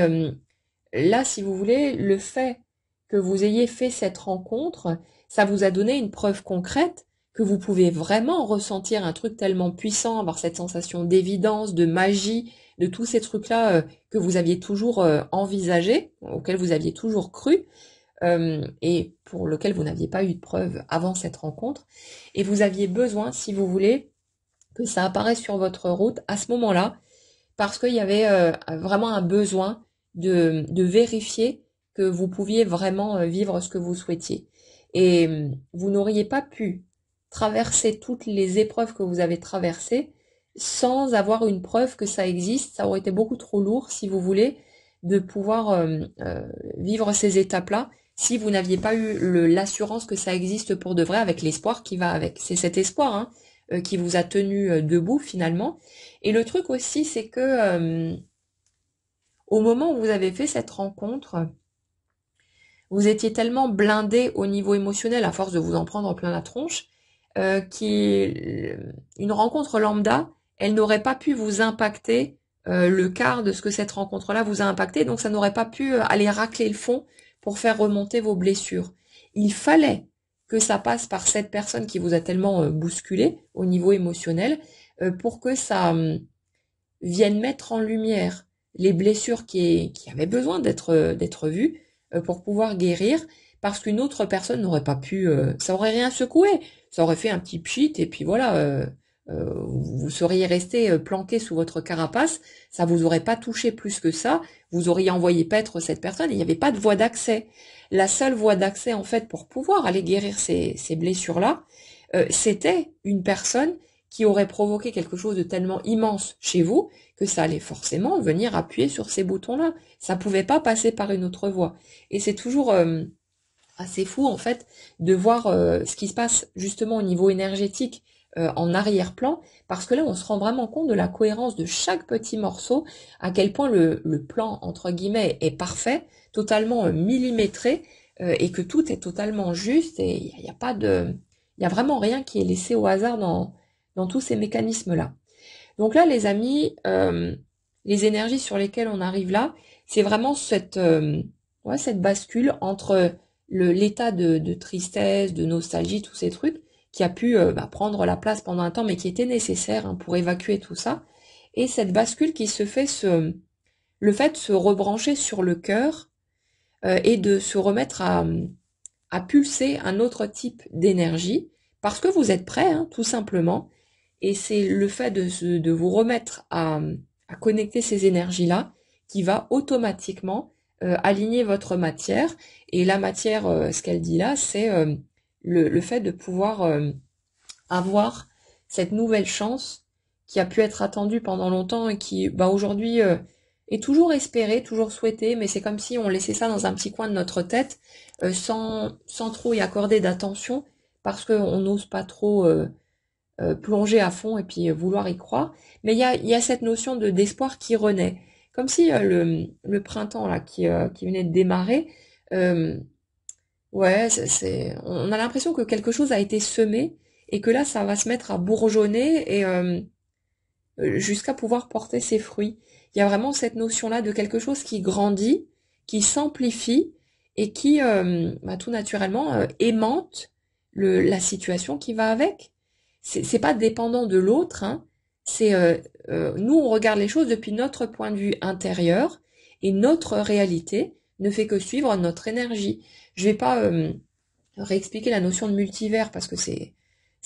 là, si vous voulez, le fait que vous ayez fait cette rencontre, ça vous a donné une preuve concrète que vous pouvez vraiment ressentir un truc tellement puissant, avoir cette sensation d'évidence, de magie, de tous ces trucs-là que vous aviez toujours envisagés, auxquels vous aviez toujours cru, et pour lequel vous n'aviez pas eu de preuve avant cette rencontre. Et vous aviez besoin, si vous voulez, que ça apparaisse sur votre route à ce moment-là, parce qu'il y avait vraiment un besoin de vérifier que vous pouviez vraiment vivre ce que vous souhaitiez. Et vous n'auriez pas pu traverser toutes les épreuves que vous avez traversées sans avoir une preuve que ça existe. Ça aurait été beaucoup trop lourd, si vous voulez, de pouvoir vivre ces étapes-là si vous n'aviez pas eu l'assurance que ça existe pour de vrai, avec l'espoir qui va avec. C'est cet espoir qui vous a tenu debout finalement. Et le truc aussi, c'est que au moment où vous avez fait cette rencontre, vous étiez tellement blindé au niveau émotionnel à force de vous en prendre plein la tronche, qu'une rencontre lambda, elle n'aurait pas pu vous impacter le quart de ce que cette rencontre-là vous a impacté, donc ça n'aurait pas pu aller racler le fond pour faire remonter vos blessures. Il fallait que ça passe par cette personne qui vous a tellement bousculé au niveau émotionnel, pour que ça vienne mettre en lumière les blessures qui avaient besoin d'être vues, pour pouvoir guérir, parce qu'une autre personne n'aurait pas pu, ça aurait rien secoué, ça aurait fait un petit pchit, et puis voilà, vous seriez resté planqué sous votre carapace, ça vous aurait pas touché plus que ça, vous auriez envoyé paître cette personne, et il n'y avait pas de voie d'accès. La seule voie d'accès, en fait, pour pouvoir aller guérir ces blessures-là, c'était une personne qui aurait provoqué quelque chose de tellement immense chez vous que ça allait forcément venir appuyer sur ces boutons-là. Ça pouvait pas passer par une autre voie. Et c'est toujours assez fou en fait de voir ce qui se passe justement au niveau énergétique en arrière-plan, parce que là on se rend vraiment compte de la cohérence de chaque petit morceau, à quel point le plan entre guillemets est parfait, totalement millimétré, et que tout est totalement juste, et il n'y a pas de, il y a vraiment rien qui est laissé au hasard dans tous ces mécanismes-là. Donc là les amis, les énergies sur lesquelles on arrive là, c'est vraiment cette bascule entre l'état de tristesse, de nostalgie, tous ces trucs, qui a pu prendre la place pendant un temps, mais qui était nécessaire pour évacuer tout ça. Et cette bascule qui se fait, le fait de se rebrancher sur le cœur et de se remettre à pulser un autre type d'énergie, parce que vous êtes prêt, tout simplement. Et c'est le fait de vous remettre à connecter ces énergies-là qui va automatiquement aligner votre matière. Et la matière, ce qu'elle dit là, c'est le fait de pouvoir avoir cette nouvelle chance qui a pu être attendue pendant longtemps et qui aujourd'hui est toujours espérée, toujours souhaitée, mais c'est comme si on laissait ça dans un petit coin de notre tête sans trop y accorder d'attention, parce qu'on n'ose pas trop plonger à fond et puis vouloir y croire. Mais il y a cette notion d'espoir qui renaît. Comme si le printemps là qui venait de démarrer, on a l'impression que quelque chose a été semé et que là ça va se mettre à bourgeonner et jusqu'à pouvoir porter ses fruits. Il y a vraiment cette notion-là de quelque chose qui grandit, qui s'amplifie et qui tout naturellement aimante la situation qui va avec. C'est pas dépendant de l'autre, c'est nous on regarde les choses depuis notre point de vue intérieur et notre réalité ne fait que suivre notre énergie. Je vais pas réexpliquer la notion de multivers parce que c'est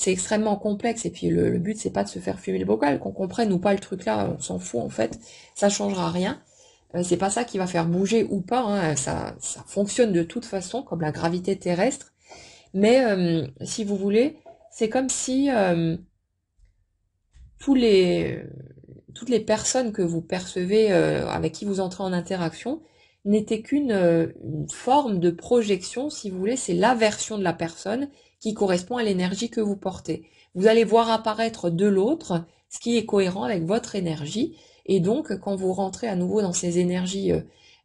extrêmement complexe et puis le but c'est pas de se faire fumer le bocal, qu'on comprenne ou pas le truc là, on s'en fout en fait, ça changera rien. C'est pas ça qui va faire bouger ou pas, ça fonctionne de toute façon comme la gravité terrestre. Mais si vous voulez, c'est comme si toutes les personnes que vous percevez, avec qui vous entrez en interaction, n'étaient qu'une forme de projection, si vous voulez, c'est la version de la personne qui correspond à l'énergie que vous portez. Vous allez voir apparaître de l'autre ce qui est cohérent avec votre énergie, et donc quand vous rentrez à nouveau dans ces énergies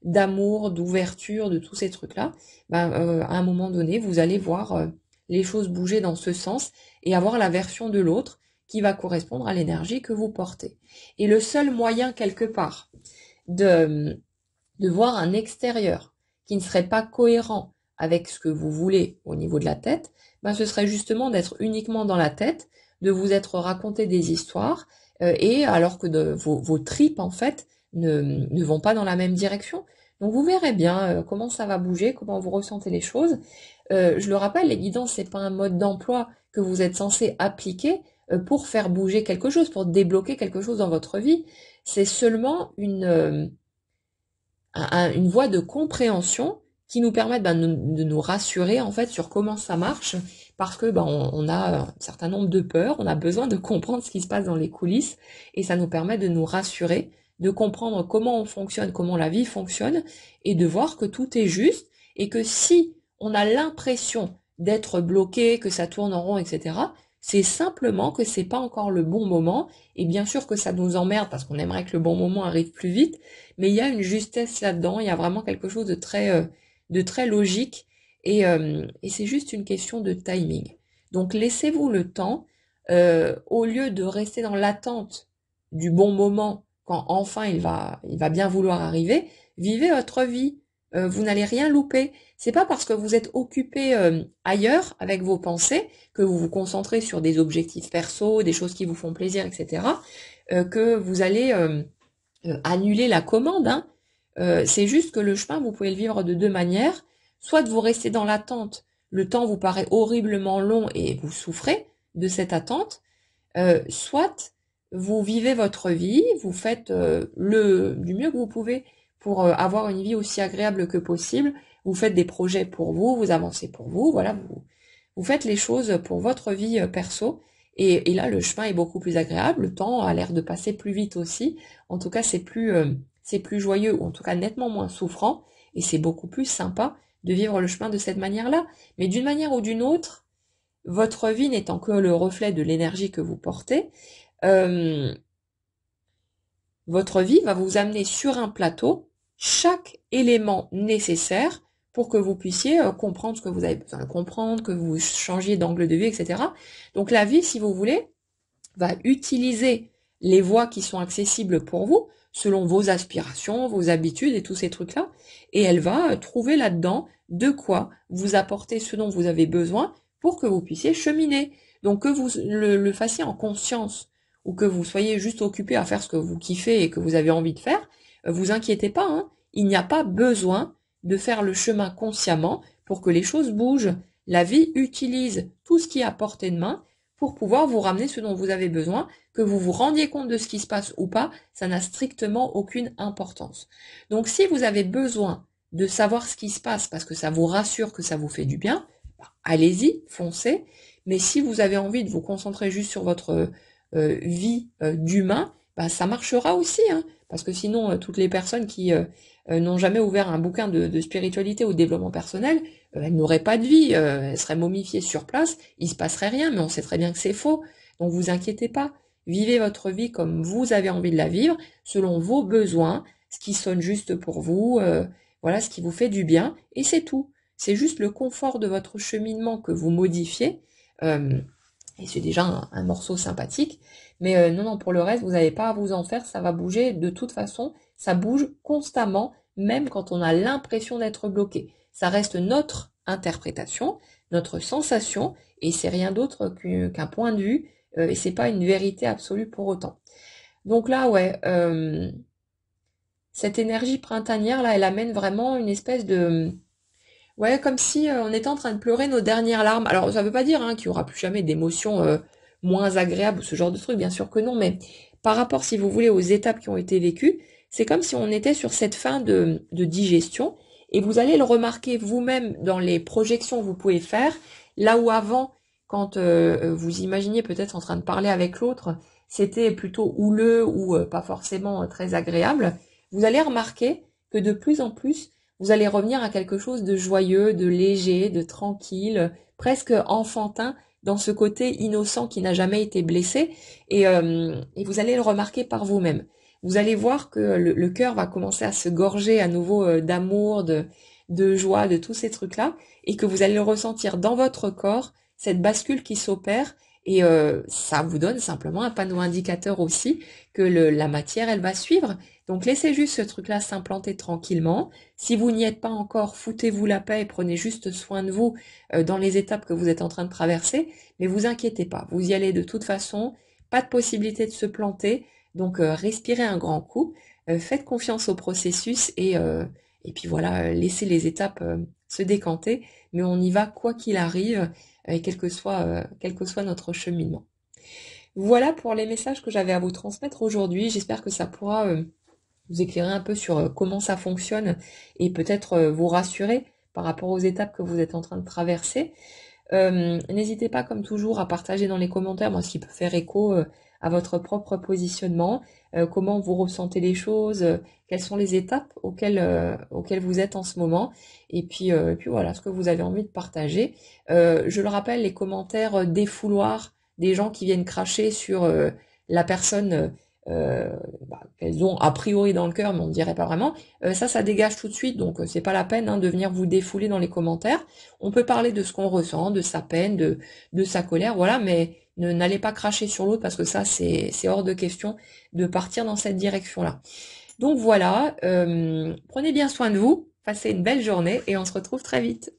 d'amour, d'ouverture, de tous ces trucs-là, à un moment donné, vous allez voir les choses bouger dans ce sens et avoir la version de l'autre qui va correspondre à l'énergie que vous portez. Et le seul moyen quelque part de voir un extérieur qui ne serait pas cohérent avec ce que vous voulez au niveau de la tête, ce serait justement d'être uniquement dans la tête, de vous être raconté des histoires, et alors que vos tripes en fait ne vont pas dans la même direction. Donc vous verrez bien comment ça va bouger, comment vous ressentez les choses. Je le rappelle, les guidances, c'est pas un mode d'emploi que vous êtes censé appliquer pour faire bouger quelque chose, pour débloquer quelque chose dans votre vie. C'est seulement une voie de compréhension qui nous permet de nous rassurer en fait sur comment ça marche, parce que on a un certain nombre de peurs, on a besoin de comprendre ce qui se passe dans les coulisses, et ça nous permet de nous rassurer, de comprendre comment on fonctionne, comment la vie fonctionne, et de voir que tout est juste, et que si on a l'impression d'être bloqué, que ça tourne en rond, etc., c'est simplement que c'est pas encore le bon moment, et bien sûr que ça nous emmerde parce qu'on aimerait que le bon moment arrive plus vite, mais il y a une justesse là-dedans, il y a vraiment quelque chose de très logique, et c'est juste une question de timing. Donc laissez-vous le temps, au lieu de rester dans l'attente du bon moment, quand enfin il va bien vouloir arriver, vivez votre vie, vous n'allez rien louper. C'est pas parce que vous êtes occupé ailleurs avec vos pensées, que vous vous concentrez sur des objectifs perso, des choses qui vous font plaisir, etc., que vous allez annuler la commande. C'est juste que le chemin, vous pouvez le vivre de deux manières. Soit vous restez dans l'attente, le temps vous paraît horriblement long et vous souffrez de cette attente, soit vous vivez votre vie, vous faites du mieux que vous pouvez pour avoir une vie aussi agréable que possible, vous faites des projets pour vous, vous avancez pour vous, voilà, vous faites les choses pour votre vie perso, et là, le chemin est beaucoup plus agréable, le temps a l'air de passer plus vite aussi, en tout cas, c'est plus joyeux, ou en tout cas nettement moins souffrant, et c'est beaucoup plus sympa de vivre le chemin de cette manière-là. Mais d'une manière ou d'une autre, votre vie n'étant que le reflet de l'énergie que vous portez, votre vie va vous amener sur un plateau chaque élément nécessaire pour que vous puissiez comprendre ce que vous avez besoin de comprendre, que vous changiez d'angle de vue, etc. Donc la vie, si vous voulez, va utiliser les voies qui sont accessibles pour vous, selon vos aspirations, vos habitudes et tous ces trucs-là, et elle va trouver là-dedans de quoi vous apporter ce dont vous avez besoin pour que vous puissiez cheminer. Donc que vous le fassiez en conscience, ou que vous soyez juste occupé à faire ce que vous kiffez et que vous avez envie de faire, vous inquiétez pas, hein, il n'y a pas besoin de faire le chemin consciemment pour que les choses bougent. La vie utilise tout ce qui est à portée de main pour pouvoir vous ramener ce dont vous avez besoin, que vous vous rendiez compte de ce qui se passe ou pas, ça n'a strictement aucune importance. Donc si vous avez besoin de savoir ce qui se passe parce que ça vous rassure, que ça vous fait du bien, allez-y, foncez. Mais si vous avez envie de vous concentrer juste sur votre vie d'humain, ça marchera aussi, hein, parce que sinon toutes les personnes qui n'ont jamais ouvert un bouquin de spiritualité ou de développement personnel, elles n'auraient pas de vie, elles seraient momifiées sur place, il se passerait rien, mais on sait très bien que c'est faux. Donc vous inquiétez pas, vivez votre vie comme vous avez envie de la vivre, selon vos besoins, ce qui sonne juste pour vous, voilà ce qui vous fait du bien, et c'est tout. C'est juste le confort de votre cheminement que vous modifiez, et c'est déjà un morceau sympathique, mais non, pour le reste, vous n'avez pas à vous en faire, ça va bouger de toute façon, ça bouge constamment, même quand on a l'impression d'être bloqué. Ça reste notre interprétation, notre sensation, et c'est rien d'autre qu'un point de vue, et c'est pas une vérité absolue pour autant. Donc là, ouais, cette énergie printanière, là, elle amène vraiment une espèce de... Ouais, comme si on était en train de pleurer nos dernières larmes. Alors, ça veut pas dire qu'il y aura plus jamais d'émotions moins agréables ou ce genre de truc, bien sûr que non, mais par rapport, si vous voulez, aux étapes qui ont été vécues, c'est comme si on était sur cette fin de digestion, et vous allez le remarquer vous-même dans les projections que vous pouvez faire, là où avant, quand vous imaginiez peut-être en train de parler avec l'autre, c'était plutôt houleux ou pas forcément très agréable, vous allez remarquer que de plus en plus, vous allez revenir à quelque chose de joyeux, de léger, de tranquille, presque enfantin, dans ce côté innocent qui n'a jamais été blessé, et vous allez le remarquer par vous-même. Vous allez voir que le cœur va commencer à se gorger à nouveau d'amour, de joie, de tous ces trucs-là, et que vous allez le ressentir dans votre corps, cette bascule qui s'opère, et ça vous donne simplement un panneau indicateur aussi que la matière, elle va suivre. Donc laissez juste ce truc-là s'implanter tranquillement. Si vous n'y êtes pas encore, foutez-vous la paix et prenez juste soin de vous dans les étapes que vous êtes en train de traverser. Mais vous inquiétez pas, vous y allez de toute façon, pas de possibilité de se planter. Donc respirez un grand coup, faites confiance au processus et puis voilà, laissez les étapes se décanter. Mais on y va quoi qu'il arrive, quel que soit notre cheminement. Voilà pour les messages que j'avais à vous transmettre aujourd'hui. J'espère que ça pourra vous éclairer un peu sur comment ça fonctionne et peut-être vous rassurer par rapport aux étapes que vous êtes en train de traverser. N'hésitez pas comme toujours à partager dans les commentaires ce qui peut faire écho à votre propre positionnement, comment vous ressentez les choses, quelles sont les étapes auxquelles vous êtes en ce moment, et puis voilà ce que vous avez envie de partager. Je le rappelle, les commentaires défouloirs des gens qui viennent cracher sur la personne qu'elles ont a priori dans le cœur, mais on ne dirait pas vraiment, ça dégage tout de suite, donc c'est pas la peine de venir vous défouler dans les commentaires. On peut parler de ce qu'on ressent, de sa peine, de sa colère, voilà, mais n'allez pas cracher sur l'autre parce que ça c'est hors de question de partir dans cette direction-là. Donc voilà, prenez bien soin de vous, passez une belle journée et on se retrouve très vite.